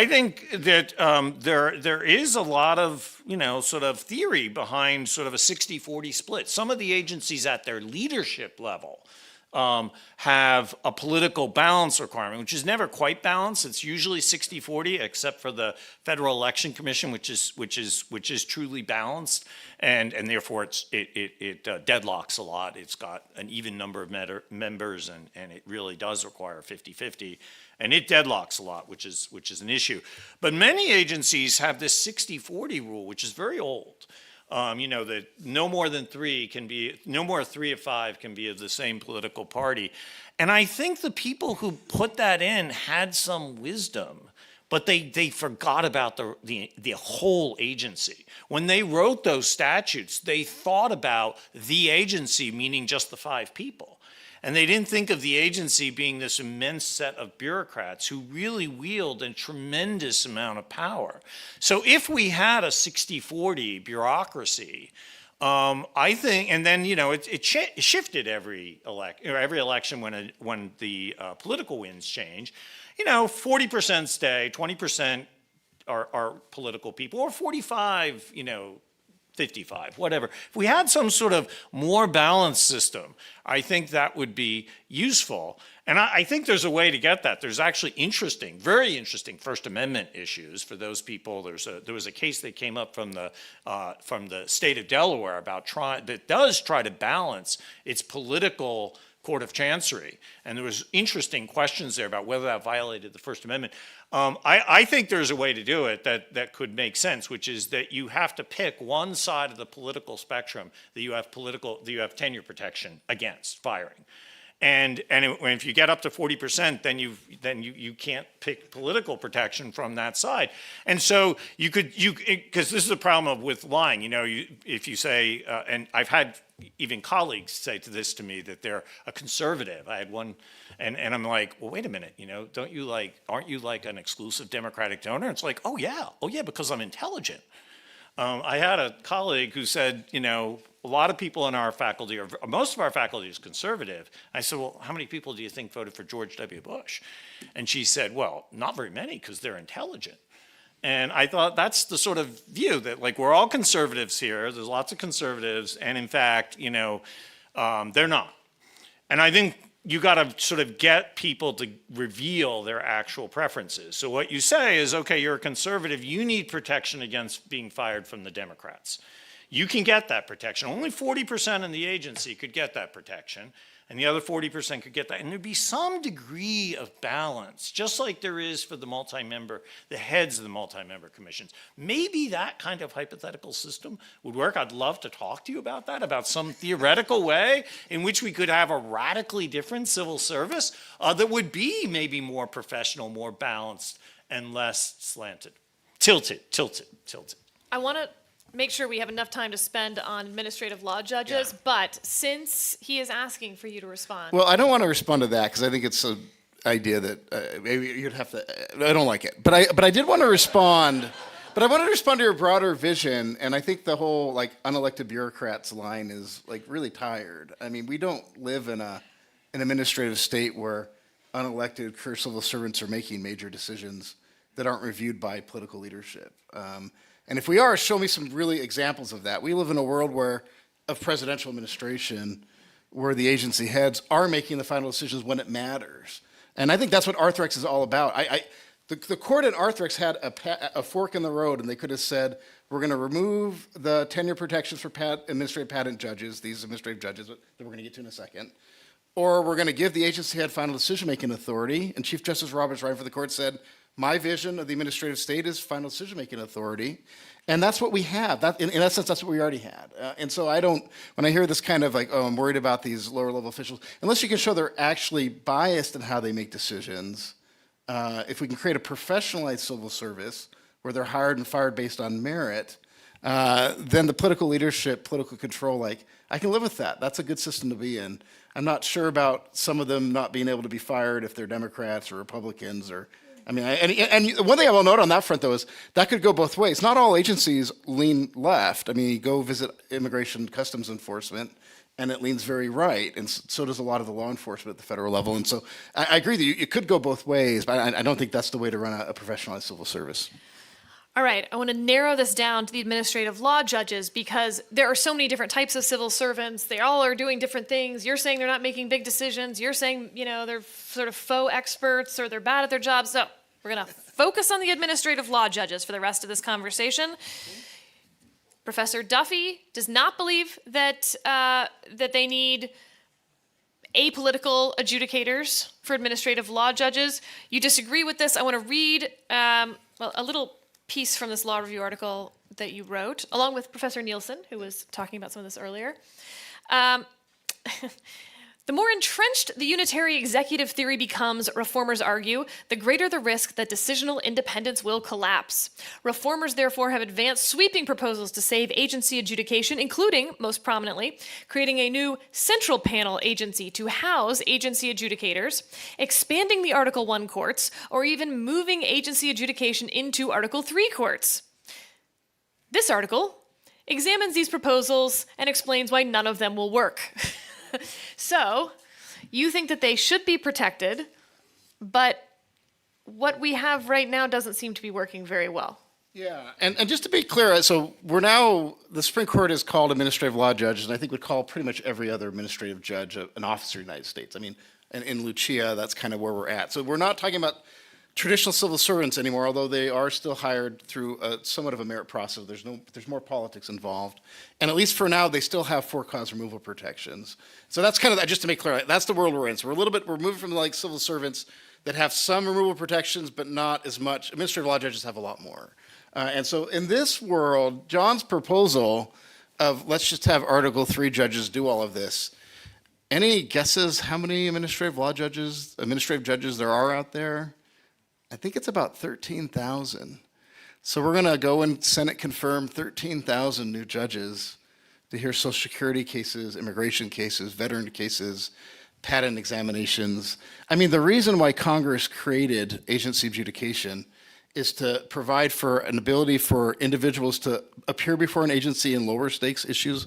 F: think that there is a lot of, sort of theory behind sort of a 60-40 split. Some of the agencies at their leadership level have a political balance requirement, which is never quite balanced. It's usually 60-40, except for the Federal Election Commission, which is truly balanced, and therefore it deadlocks a lot. It's got an even number of members, and it really does require 50-50, and it deadlocks a lot, which is an issue. But many agencies have this 60-40 rule, which is very old. That no more than no more 3 of 5 can be of the same political party. And I think the people who put that in had some wisdom, but they forgot about the whole agency. When they wrote those statutes, they thought about the agency, meaning just the 5 people. And they didn't think of the agency being this immense set of bureaucrats who really wield a tremendous amount of power. So if we had a 60-40 bureaucracy, I think, and then it shifted every election when the political winds change. 40% stay, 20% are political people, or 45, 55, whatever. If we had some sort of more balanced system, I think that would be useful. And I think there's a way to get that. There's actually very interesting First Amendment issues for those people. There was a case that came up from the state of Delaware that does try to balance its political Court of Chancery. And there was interesting questions there about whether that violated the First Amendment. I think there's a way to do it that could make sense, which is that you have to pick one side of the political spectrum that you have tenure protection against firing. And if you get up to 40%, then you can't pick political protection from that side. And so because this is the problem with lying. If you say, and I've had even colleagues say to me that they're a conservative. I had one, and I'm like, well, wait a minute, aren't you like an exclusive Democratic donor? It's like, oh yeah, because I'm intelligent. I had a colleague who said, a lot of people in our faculty, or most of our faculty is conservative. I said, well, how many people do you think voted for George W. Bush? And she said, well, not very many, because they're intelligent. And I thought that's the sort of view that, we're all conservatives here. There's lots of conservatives, and in fact, they're not. And I think you got to sort of get people to reveal their actual preferences. So what you say is, okay, you're a conservative, you need protection against being fired from the Democrats. You can get that protection. Only 40% in the agency could get that protection, and the other 40% could get that. And there'd be some degree of balance, just like there is for the heads of the multi-member commissions. Maybe that kind of hypothetical system would work. I'd love to talk to you about that, about some theoretical way in which we could have a radically different civil service that would be maybe more professional, more balanced, and less slanted. Tilted.
E: I want to make sure we have enough time to spend on administrative law judges, but since he is asking for you to respond.
D: Well, I don't want to respond to that because I think it's an idea that maybe you'd have to. I don't like it, but I did want to respond. But I wanted to respond to your broader vision, and I think the whole unelected bureaucrats line is really tired. I mean, we don't live in an administrative state where unelected career civil servants are making major decisions that aren't reviewed by political leadership. And if we are, show me some really examples of that. We live in a world of presidential administration where the agency heads are making the final decisions when it matters. And I think that's what Arthrex is all about. The court in Arthrex had a fork in the road, and they could have said, We're going to remove the tenure protections for administrative patent judges, these administrative judges that we're going to get to in a second. Or we're going to give the agency head final decision-making authority. And Chief Justice Roberts, right for the court, said, my vision of the administrative state is final decision-making authority. And that's what we have. That, in essence, that's what we already had. And so when I hear this kind of like, oh, I'm worried about these lower-level officials, unless you can show they're actually biased in how they make decisions, if we can create a professionalized civil service where they're hired and fired based on merit, then the political leadership, political control, like, I can live with that. That's a good system to be in. I'm not sure about some of them not being able to be fired if they're Democrats or Republicans or, I mean, and one thing I will note on that front, though, is that could go both ways. Not all agencies lean left. I mean, you go visit Immigration Customs Enforcement, and it leans very right, and so does a lot of the law enforcement at the federal level. And so I agree that it could go both ways, but I don't think that's the way to run a professionalized civil service.
E: All right, I want to narrow this down to the administrative law judges because there are so many different types of civil servants. They all are doing different things. You're saying they're not making big decisions. You're saying, they're sort of faux experts or they're bad at their jobs. So we're going to focus on the administrative law judges for the rest of this conversation. Professor Duffy does not believe that they need apolitical adjudicators for administrative law judges. You disagree with this. I want to read a little piece from this law review article that you wrote, along with Professor Nielsen, who was talking about some of this earlier. The more entrenched the unitary executive theory becomes, reformers argue, the greater the risk that decisional independence will collapse. Reformers therefore have advanced sweeping proposals to save agency adjudication, including, most prominently, creating a new central panel agency to house agency adjudicators, expanding the Article 1 courts, or even moving agency adjudication into Article 3 courts. This article examines these proposals and explains why none of them will work. So, you think that they should be protected, but what we have right now doesn't seem to be working very well.
D: Yeah, and just to be clear, so the Supreme Court is called administrative law judges, and I think would call pretty much every other administrative judge an officer of the United States. I mean, in Lucia, that's kind of where we're at. So we're not talking about traditional civil servants anymore, although they are still hired through somewhat of a merit process. There's more politics involved. And at least for now, they still have for-cause removal protections. So that's kind of, just to make clear, that's the world we're in. So we're moving from like civil servants that have some removal protections, but not as much. Administrative law judges have a lot more. And so in this world, John's proposal of let's just have Article 3 judges do all of this, any guesses how many administrative judges there are out there? I think it's about 13,000. So we're going to go and Senate confirm 13,000 new judges to hear Social Security cases, immigration cases, veteran cases, patent examinations. I mean, the reason why Congress created agency adjudication is to provide for an ability for individuals to appear before an agency in lower stakes issues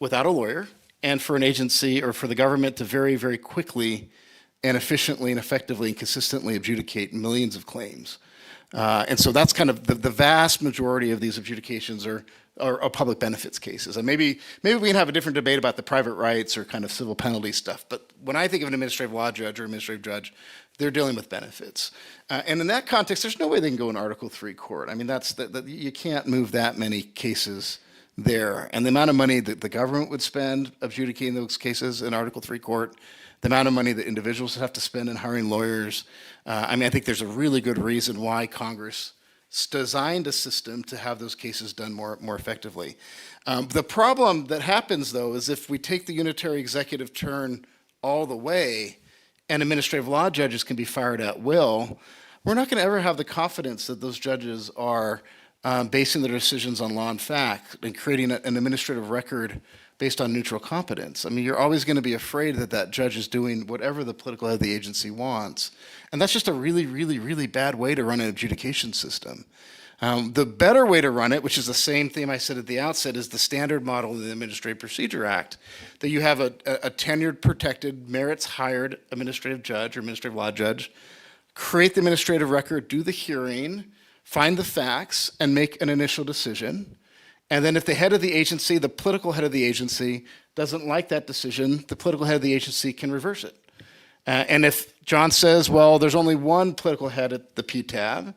D: without a lawyer, and for an agency or for the government to very, very quickly and efficiently and effectively and consistently adjudicate millions of claims. And so that's kind of the vast majority of these adjudications are public benefits cases. And maybe we can have a different debate about the private rights or kind of civil penalty stuff. But when I think of an administrative law judge or administrative judge, they're dealing with benefits. And in that context, there's no way they can go in Article 3 court. I mean, you can't move that many cases there. And the amount of money that the government would spend adjudicating those cases in Article 3 court, the amount of money that individuals have to spend in hiring lawyers. I think there's a really good reason why Congress designed a system to have those cases done more effectively. The problem that happens, though, is if we take the unitary executive turn all the way and administrative law judges can be fired at will, we're not going to ever have the confidence that those judges are basing their decisions on law and fact and creating an administrative record based on neutral competence. I mean, you're always going to be afraid that judge is doing whatever the political head of the agency wants. And that's just a really, really, really bad way to run an adjudication system. The better way to run it, which is the same theme I said at the outset, is the standard model of the Administrative Procedure Act, that you have a tenured, protected, merits-hired administrative judge or administrative law judge, create the administrative record, do the hearing, find the facts, and make an initial decision. And then if the head of the agency, the political head of the agency, doesn't like that decision, the political head of the agency can reverse it. And if John says, well, there's only one political head at the PTAB,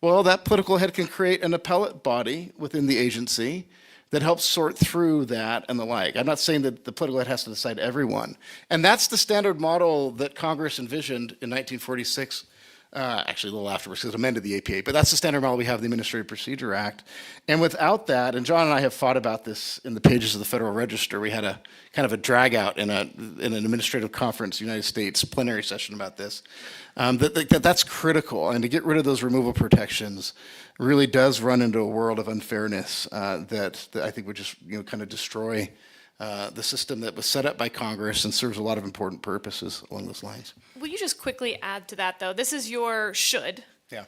D: Well, that political head can create an appellate body within the agency that helps sort through that and the like. I'm not saying that the political head has to decide everyone. And that's the standard model that Congress envisioned in 1946, actually a little afterwards, because it amended the APA, but that's the standard model we have in the Administrative Procedure Act. And without that, and John and I have fought about this in the pages of the Federal Register, we had a kind of a drag out in an administrative conference, United States plenary session about this, that's critical. And to get rid of those removal protections really does run into a world of unfairness that I think would just kind of destroy the system that was set up by Congress and serves a lot of important purposes along those lines.
E: Will you just quickly add to that, though? This is your should.
D: Yeah.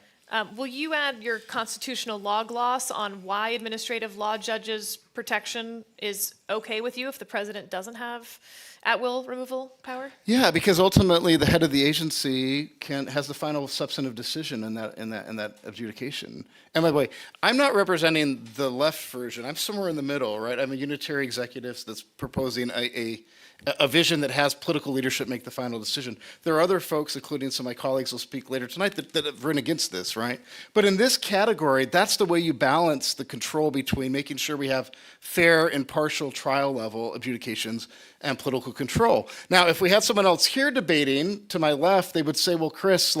E: Will you add your constitutional law gloss on why administrative law judges' protection is okay with you if the president doesn't have at-will removal power?
D: Yeah, because ultimately the head of the agency has the final substantive decision in that adjudication. And by the way, I'm not representing the left version. I'm somewhere in the middle, right? I'm a unitary executive that's proposing a vision that has political leadership make the final decision. There are other folks, including some of my colleagues will speak later tonight, that have run against this, right? But in this category, that's the way you balance the control between making sure we have fair, impartial trial level adjudications and political control. Now, if we had someone else here debating to my left, they would say, well, Chris,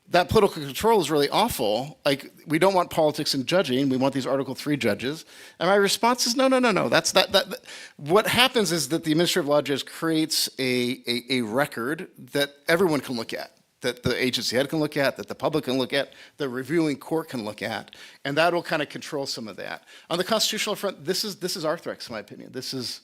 D: that political control is really awful. We don't want politics in judging. We want these Article 3 judges. And my response is, no. That's that. What happens is that the administrative law judge creates a record that everyone can look at, that the agency head can look at, that the public can look at, the reviewing court can look at, and that will kind of control some of that. On the constitutional front, this is Arthrex, in my opinion. This is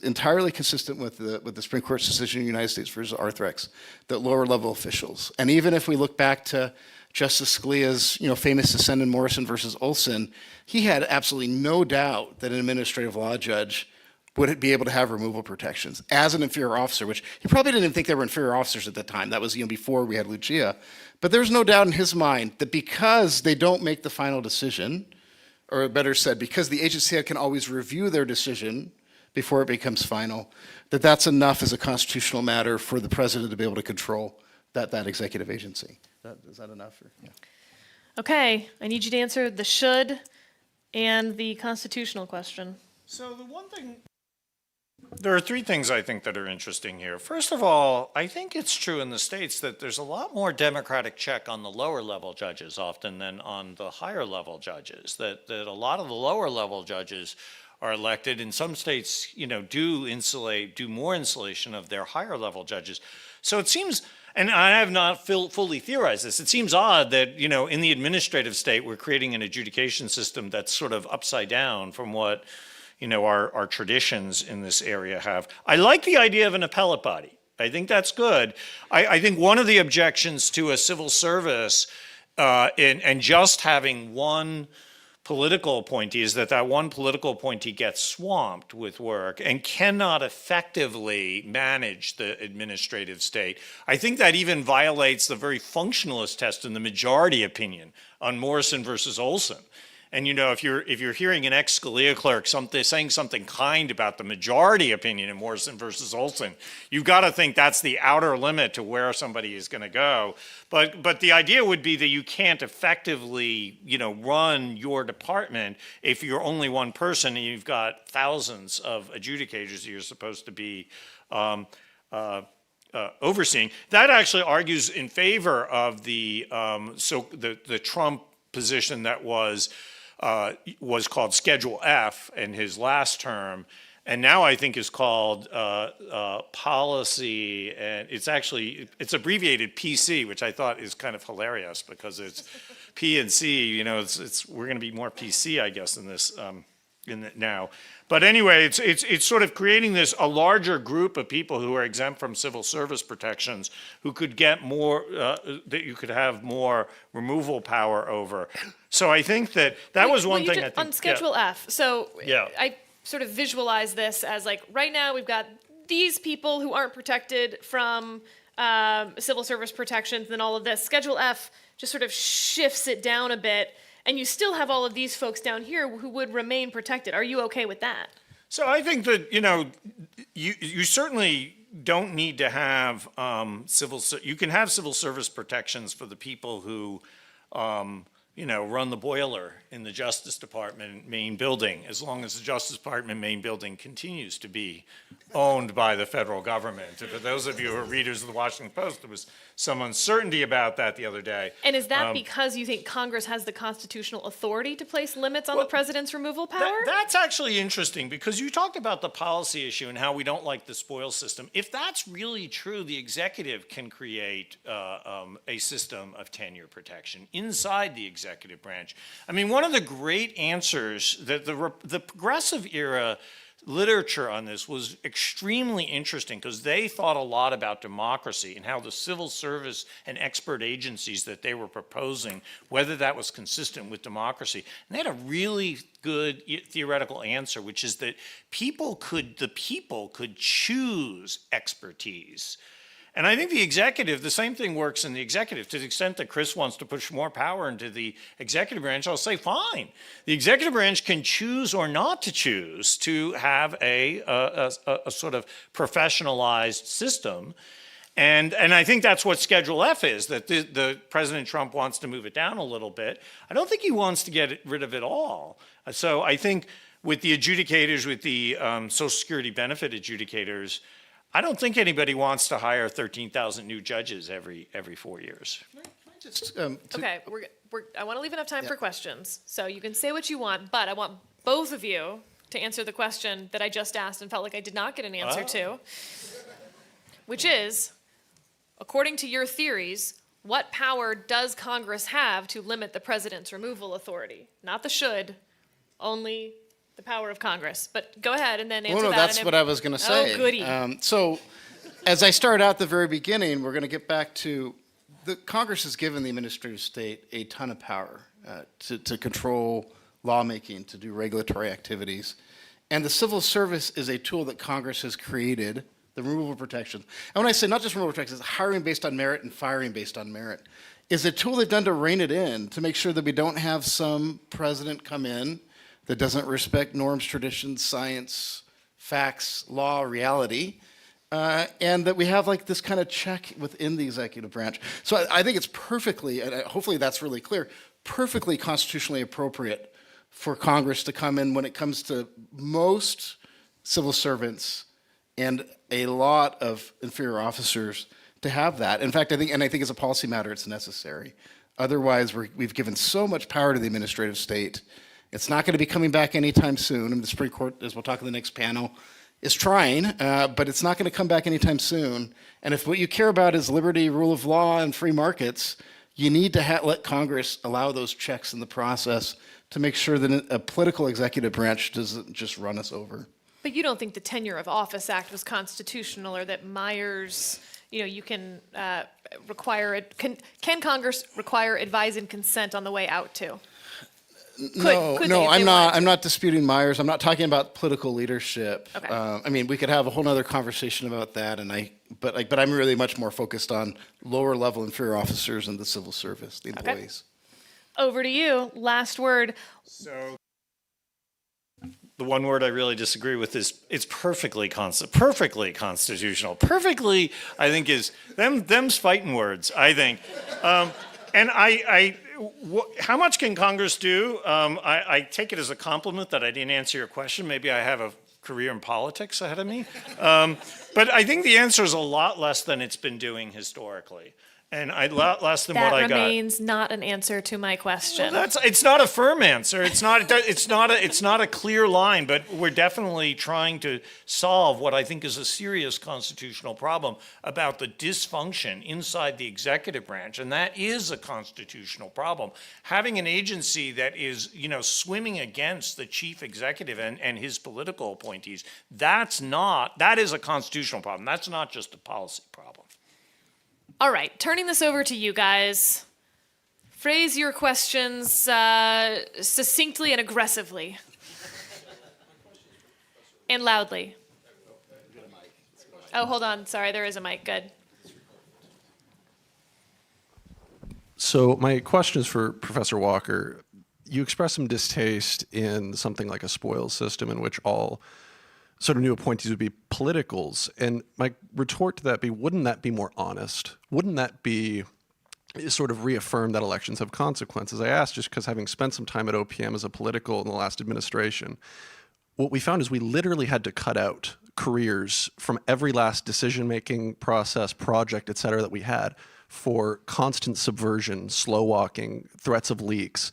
D: entirely consistent with the Supreme Court's decision in the United States versus Arthrex, that lower level officials. And even if we look back to Justice Scalia's famous dissent in Morrison versus Olson, he had absolutely no doubt that an administrative law judge would be able to have removal protections as an inferior officer, which he probably didn't even think they were inferior officers at the time. That was before we had Lucia. But there's no doubt in his mind that because they don't make the final decision, or better said, because the agency head can always review their decision before it becomes final, that's enough as a constitutional matter for the president to be able to control that executive agency. Is that enough? Yeah.
E: Okay, I need you to answer the should and the constitutional question.
F: So the one thing, there are three things I think that are interesting here. First of all, I think it's true in the states that there's a lot more democratic check on the lower level judges often than on the higher level judges, that a lot of the lower level judges are elected. In some states, do more insulation of their higher level judges. So it seems, and I have not fully theorized this, it seems odd that, in the administrative state, we're creating an adjudication system that's sort of upside down from what, our traditions in this area have. I like the idea of an appellate body. I think that's good. I think one of the objections to a civil service and just having one political appointee is that one political appointee gets swamped with work and cannot effectively manage the administrative state. I think that even violates the very functionalist test in the majority opinion on Morrison versus Olson. And if you're hearing an ex-Scalia clerk saying something kind about the majority opinion in Morrison versus Olson, you've got to think that's the outer limit to where somebody is going to go. But the idea would be that you can't effectively run your department if you're only one person and you've got thousands of adjudicators that you're supposed to be overseeing. That actually argues in favor of the Trump position that was called Schedule F in his last term, and now I think is called policy, and it's abbreviated PC, which I thought is kind of hilarious because it's P and C. We're going to be more PC, I guess, in this now. But anyway, it's sort of creating a larger group of people who are exempt from civil service protections who could get more, that you could have more removal power over. So I think that was one thing I think.
E: On Schedule F, so
F: Yeah.
E: I sort of visualize this as right now we've got these people who aren't protected from civil service protections and all of this. Schedule F just sort of shifts it down a bit. And you still have all of these folks down here who would remain protected. Are you okay with that?
F: So I think that, you certainly don't need to have you can have civil service protections for the people who run the boiler in the Justice Department main building, as long as the Justice Department main building continues to be owned by the federal government. For those of you who are readers of the Washington Post, there was some uncertainty about that the other day.
E: And is that because you think Congress has the constitutional authority to place limits on the president's removal power?
F: That's actually interesting, because you talked about the policy issue and how we don't like the spoil system. If that's really true, the executive can create a system of tenure protection inside the executive branch. I mean, one of the great answers that the progressive era literature on this was extremely interesting, because they thought a lot about democracy and how the civil service and expert agencies that they were proposing, whether that was consistent with democracy. And they had a really good theoretical answer, which is that the people could choose expertise. And I think the same thing works in the executive. To the extent that Chris wants to push more power into the executive branch, I'll say fine. The executive branch can choose or not to choose to have a sort of professionalized system. And I think that's what Schedule F is, that the President Trump wants to move it down a little bit. I don't think he wants to get rid of it all. So I think with the adjudicators, with the Social Security benefit adjudicators, I don't think anybody wants to hire 13,000 new judges every 4 years.
E: Okay, I want to leave enough time for questions. So you can say what you want, but I want both of you to answer the question that I just asked and felt like I did not get an answer to, which is, according to your theories, what power does Congress have to limit the president's removal authority? Not the should, only the power of Congress. But go ahead and then answer that.
D: That's what I was going to say.
E: Oh, goody.
D: So as I started out at the very beginning, we're going to get back to Congress has given the administrative state a ton of power to control lawmaking, to do regulatory activities. And the civil service is a tool that Congress has created, the removal protections. And when I say not just removal protections, hiring based on merit and firing based on merit, is a tool they've done to rein it in, to make sure that we don't have some president come in that doesn't respect norms, traditions, science, facts, law, reality, and that we have like this kind of check within the executive branch. So I think it's perfectly, and hopefully that's really clear, perfectly constitutionally appropriate for Congress to come in when it comes to most civil servants and a lot of inferior officers to have that. In fact, I think as a policy matter, it's necessary. Otherwise, we've given so much power to the administrative state. It's not going to be coming back anytime soon. And the Supreme Court, as we'll talk in the next panel, is trying, but it's not going to come back anytime soon. And if what you care about is liberty, rule of law, and free markets, you need to let Congress allow those checks in the process to make sure that a political executive branch doesn't just run us over.
E: But you don't think the Tenure of Office Act was constitutional, or that Myers, you can require it? Can Congress require advise and consent on the way out too?
D: I'm not disputing Myers. I'm not talking about political leadership.
E: Okay.
D: I mean, we could have a whole other conversation about that, but I'm really much more focused on lower level inferior officers in the civil service, the employees.
E: Over to you. Last word.
F: So the one word I really disagree with is it's perfectly constitutional. Perfectly, I think, is them's fighting words, I think. And how much can Congress do? I take it as a compliment that I didn't answer your question. Maybe I have a career in politics ahead of me. But I think the answer is a lot less than it's been doing historically. And less than what I got.
E: That remains not an answer to my question.
F: Well, it's not a firm answer. It's not a clear line. But we're definitely trying to solve what I think is a serious constitutional problem about the dysfunction inside the executive branch, and that is a constitutional problem. Having an agency that is, swimming against the chief executive and his political appointees, that is a constitutional problem. That's not just a policy problem.
E: All right, turning this over to you guys. Phrase your questions succinctly and aggressively. And loudly. Oh, hold on. Sorry, there is a mic. Good.
G: So my question is for Professor Walker. You expressed some distaste in something like a spoils system in which all sort of new appointees would be politicals. And my retort to that be, wouldn't that be more honest? Wouldn't that be sort of reaffirmed that elections have consequences. I asked just because having spent some time at OPM as a political in the last administration, what we found is we literally had to cut out careers from every last decision-making process, project, et cetera, that we had for constant subversion, slow walking, threats of leaks.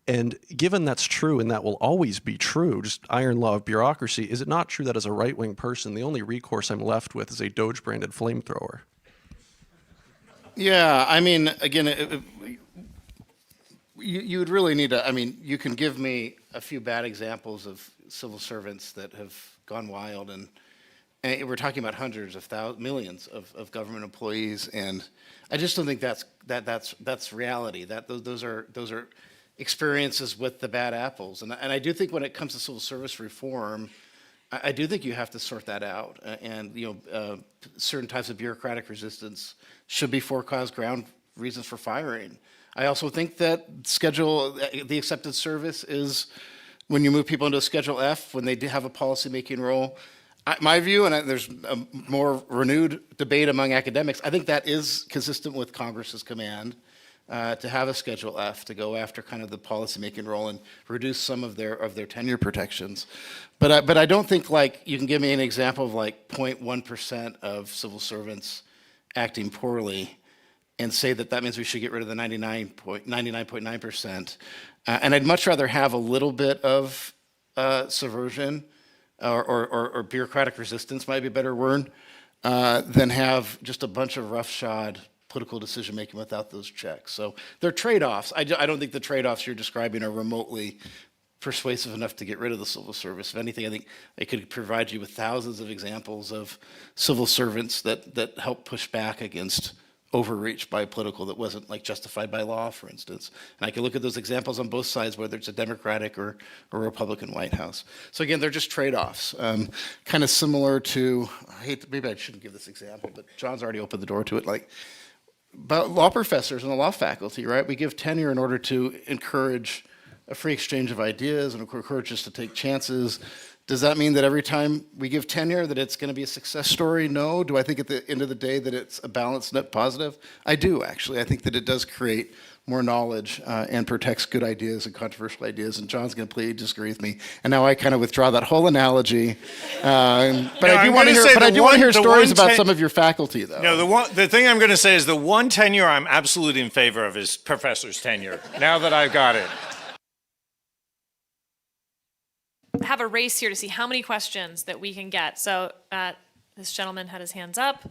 G: And given that's true and that will always be true, just iron law of bureaucracy, is it not true that as a right-wing person, the only recourse I'm left with is a Doge-branded flamethrower?
D: Yeah, I mean, again, you would really need to, I mean, you can give me a few bad examples of civil servants that have gone wild, and we're talking about hundreds of thousands, millions of government employees, and I just don't think that's reality. Those are experiences with the bad apples, and I do think when it comes to civil service reform, I do think you have to sort that out, and certain types of bureaucratic resistance should be for-cause ground reasons for firing. I also think that the accepted service is when you move people into a Schedule F, when they do have a policy-making role. My view, and there's a more renewed debate among academics, I think that is consistent with Congress's command to have a Schedule F, to go after kind of the policy-making role and reduce some of their tenure protections. But I don't think like you can give me an example of like 0.1% of civil servants acting poorly and say that means we should get rid of the 99.9%. And I'd much rather have a little bit of subversion or bureaucratic resistance, might be a better word, than have just a bunch of roughshod political decision-making without those checks. So they're trade-offs. I don't think the trade-offs you're describing are remotely persuasive enough to get rid of the civil service. If anything, I think they could provide you with thousands of examples of civil servants that help push back against overreach by political that wasn't like justified by law, for instance. And I can look at those examples on both sides, whether it's a Democratic or a Republican White House. So again, they're just trade-offs, kind of similar to, maybe I shouldn't give this example, but John's already opened the door to it, like, but law professors and the law faculty, right? We give tenure in order to encourage a free exchange of ideas and encourage us to take chances. Does that mean that every time we give tenure that it's going to be a success story? No. Do I think at the end of the day that it's a balanced net positive? I do, actually. I think that it does create more knowledge and protects good ideas and controversial ideas. And John's going to please disagree with me. And now I kind of withdraw that whole analogy. But I do want to hear stories about some of your faculty, though.
F: No, the thing I'm going to say is the one tenure I'm absolutely in favor of is professor's tenure, now that I've got it.
E: Have a race here to see how many questions that we can get. So this gentleman had his hands up.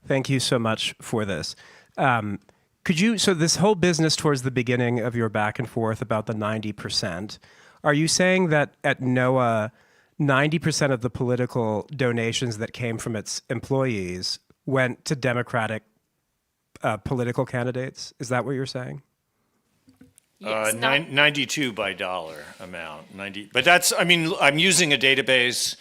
H: Thank you so much for this. So this whole business towards the beginning of your back and forth about the 90%, are you saying that at NOAA, 90% of the political donations that came from its employees went to Democratic political candidates? Is that what you're saying?
E: Yes,
F: 92 by dollar amount. 90, but that's, I mean, I'm using a database.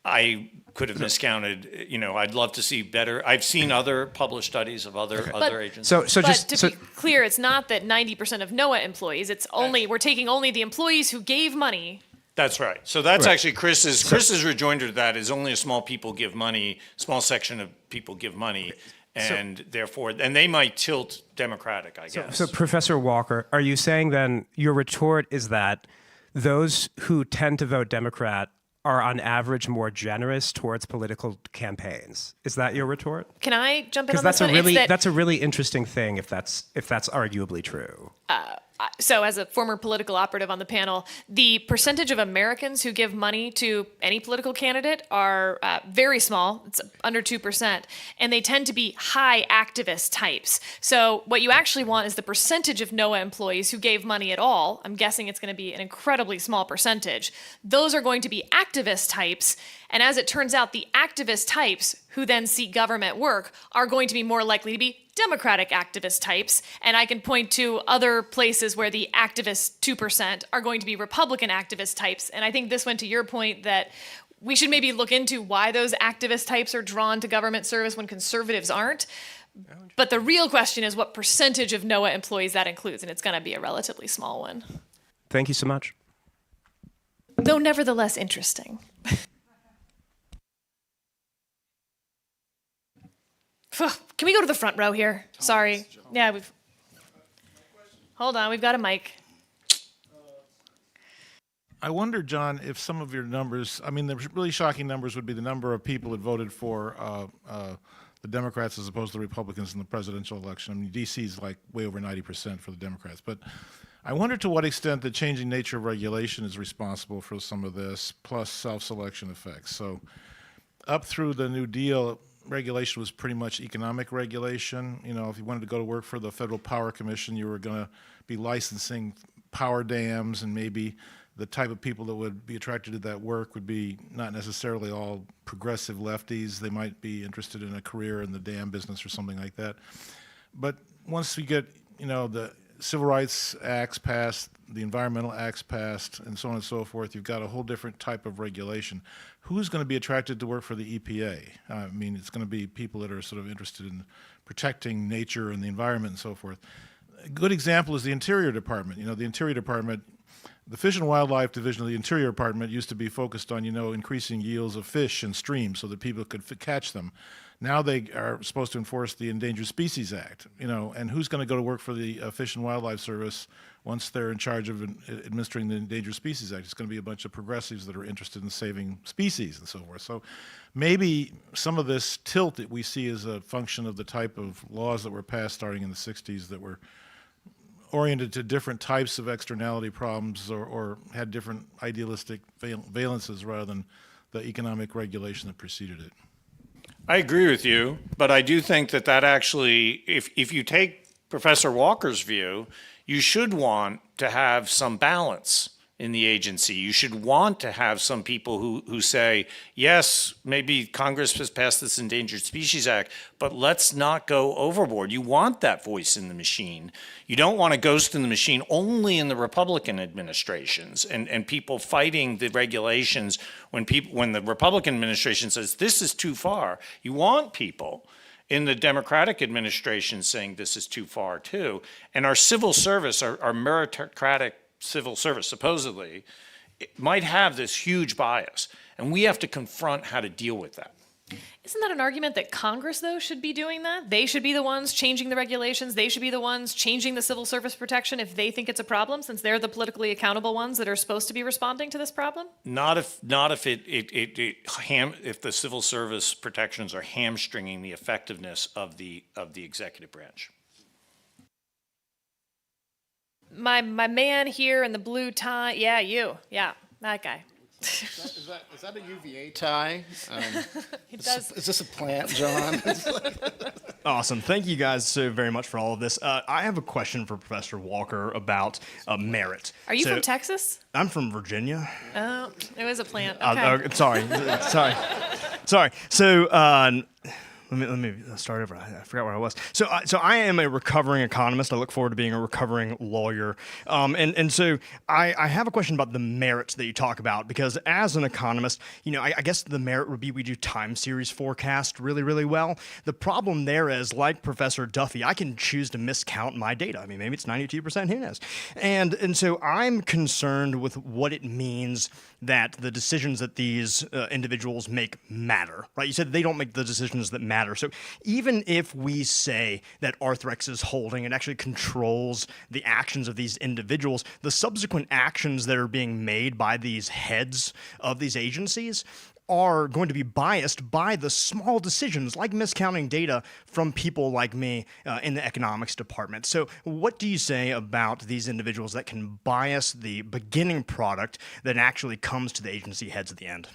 F: I could have miscounted. I'd love to see better. I've seen other published studies of other agencies.
E: But to be clear, it's not that 90% of NOAA employees. It's only we're taking only the employees who gave money.
F: That's right. So that's actually Chris's rejoinder to that is only a small section of people give money. And therefore, they might tilt Democratic, I guess.
H: So Professor Walker, are you saying then your retort is that those who tend to vote Democrat are on average more generous towards political campaigns? Is that your retort?
E: Can I jump in on
H: this
E: one?
H: Because that's a really interesting thing if that's arguably true.
E: So as a former political operative on the panel, the percentage of Americans who give money to any political candidate are very small. It's under 2%. And they tend to be high activist types. So what you actually want is the percentage of NOAA employees who gave money at all. I'm guessing it's going to be an incredibly small percentage. Those are going to be activist types. And as it turns out, the activist types who then seek government work are going to be more likely to be Democratic activist types. And I can point to other places where the activist 2% are going to be Republican activist types. And I think this went to your point that we should maybe look into why those activist types are drawn to government service when conservatives aren't. But the real question is what percentage of NOAA employees that includes. And it's going to be a relatively small one.
H: Thank you so much.
E: Though nevertheless interesting. Can we go to the front row here? Sorry. Yeah, hold on, we've got a mic.
I: I wonder, John, if some of your numbers, I mean, the really shocking numbers would be the number of people that voted for the Democrats as opposed to the Republicans in the presidential election. I mean, D.C. is like way over 90% for the Democrats. But I wonder to what extent the changing nature of regulation is responsible for some of this, plus self-selection effects. So up through the New Deal, regulation was pretty much economic regulation. You know, if you wanted to go to work for the Federal Power Commission, you were going to be licensing power dams, and maybe the type of people that would be attracted to that work would be not necessarily all progressive lefties. They might be interested in a career in the dam business or something like that. But once we get, you know, the Civil Rights Acts passed, the Environmental Acts passed, and so on and so forth, you've got a whole different type of regulation. Who's going to be attracted to work for the EPA? I mean, it's going to be people that are sort of interested in protecting nature and the environment and so forth. A good example is the Interior Department. You know, the Interior Department, the Fish and Wildlife Division of the Interior Department used to be focused on, you know, increasing yields of fish in streams so that people could catch them. Now they are supposed to enforce the Endangered Species Act, you know, and who's going to go to work for the Fish and Wildlife Service once they're in charge of administering the Endangered Species Act? It's going to be a bunch of progressives that are interested in saving species and so forth. So maybe some of this tilt that we see is a function of the type of laws that were passed starting in the 60s that were oriented to different types of externality problems or had different idealistic valences rather than the economic regulation that preceded it.
F: I agree with you, but I do think that actually, if you take Professor Walker's view, you should want to have some balance in the agency. You should want to have some people who say, yes, maybe Congress has passed this Endangered Species Act, but let's not go overboard. You want that voice in the machine. You don't want a ghost in the machine only in the Republican administrations and people fighting the regulations when the Republican administration says this is too far. You want people in the Democratic administration saying this is too far too. And our civil service, our meritocratic civil service, supposedly, it might have this huge bias, and we have to confront how to deal with that.
E: Isn't that an argument that Congress, though, should be doing that? They should be the ones changing the regulations. They should be the ones changing the civil service protection if they think it's a problem, since they're the politically accountable ones that are supposed to be responding to this problem?
F: Not if the civil service protections are hamstringing the effectiveness of the executive branch.
E: My man here in the blue tie, yeah, that guy.
D: Is that a UVA tie?
E: He does.
D: Is this a plant, John?
J: Awesome. Thank you guys so very much for all of this. I have a question for Professor Walker about merit.
E: Are you from Texas?
J: I'm from Virginia.
E: Oh, it was a plant. Okay.
J: Sorry. So let me start over. I forgot where I was. So I am a recovering economist. I look forward to being a recovering lawyer. And so I have a question about the merits that you talk about, because as an economist, you know, I guess the merit would be we do time series forecast really, really well. The problem there is, like Professor Duffy, I can choose to miscount my data. I mean, maybe it's 92%, who knows? And so I'm concerned with what it means that the decisions that these individuals make matter, right? You said they don't make the decisions that matter. So even if we say that Arthrex is holding and actually controls the actions of these individuals, the subsequent actions that are being made by these heads of these agencies are going to be biased by the small decisions like miscounting data from people like me in the economics department. So what do you say about these individuals that can bias the beginning product that actually comes to the agency heads at the end?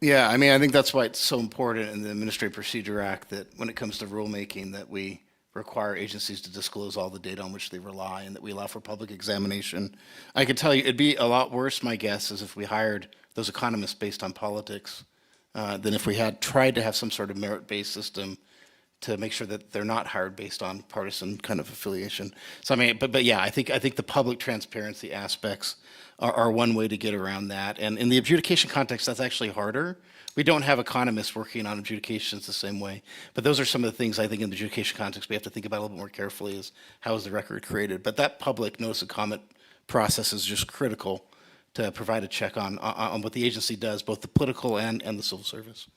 D: Yeah, I mean, I think that's why it's so important in the Administrative Procedure Act that when it comes to rulemaking that we require agencies to disclose all the data on which they rely and that we allow for public examination. I could tell you it'd be a lot worse, my guess, is if we hired those economists based on politics than if we had tried to have some sort of merit-based system to make sure that they're not hired based on partisan kind of affiliation. So I mean, but yeah, I think the public transparency aspects are one way to get around that. And in the adjudication context, that's actually harder. We don't have economists working on adjudications the same way. But those are some of the things I think in the adjudication context we have to think about a little bit more carefully is how is the record created. But that public notice and comment process is just critical to provide a check on what the agency does, both the political and the civil service.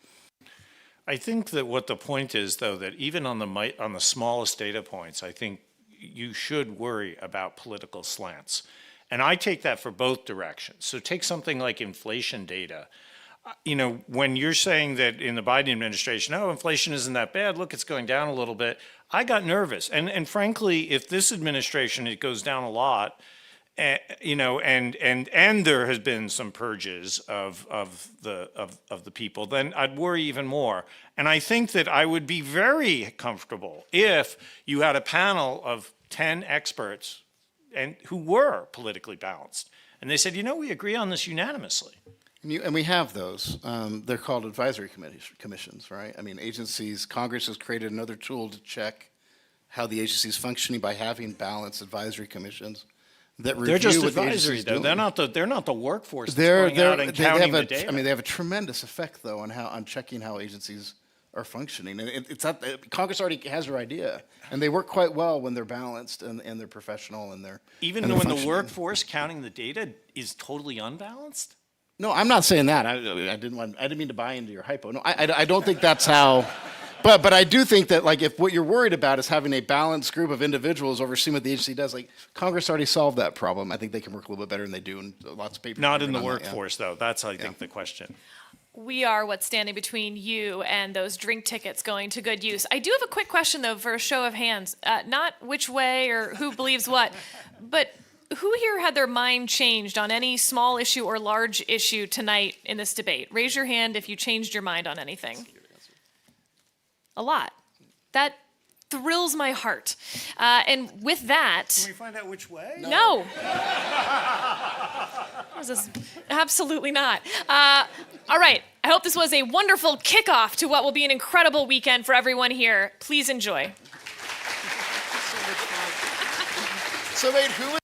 F: I think that what the point is, though, that even on the smallest data points, I think you should worry about political slants. And I take that for both directions. So take something like inflation data. You know, when you're saying that in the Biden administration, oh, inflation isn't that bad, look, it's going down a little bit, I got nervous. And frankly, if this administration, it goes down a lot, you know, and there has been some purges of the people, then I'd worry even more. And I think that I would be very comfortable if you had a panel of 10 experts and who were politically balanced, and they said, you know, we agree on this unanimously.
D: And we have those. They're called advisory commissions, right? I mean, agencies, Congress has created another tool to check how the agency is functioning by having balanced advisory commissions that review
F: They're just
D: what the
F: advisory,
D: agency's
F: though.
D: doing.
F: They're not the workforce that's going out and counting the data.
D: I mean, they have a tremendous effect, though, on checking how agencies are functioning. And it's not, Congress already has their idea, and they work quite well when they're balanced and they're professional and they're
F: Even
D: and
F: when
D: they're
F: the
D: functioning.
F: workforce counting the data is totally unbalanced?
D: No, I'm not saying that. I didn't mean to buy into your hypo. No, I don't think that's how. But I do think that, like, if what you're worried about is having a balanced group of individuals overseeing what the agency does, like, Congress already solved that problem. I think they can work a little bit better than they do, and lots of papers.
F: Not in the
D: on that, yeah.
F: workforce, though. That's, I think, the question.
E: We are what's standing between you and those drink tickets going to good use. I do have a quick question, though, for a show of hands. Not which way or who believes what, but who here had their mind changed on any small issue or large issue tonight in this debate? Raise your hand if you changed your mind on anything. A lot. That thrills my heart. And with that...
F: Can we find out which way?
E: No. This is absolutely not. All right. I hope this was a wonderful kickoff to what will be an incredible weekend for everyone here. Please enjoy.
D: So, wait, who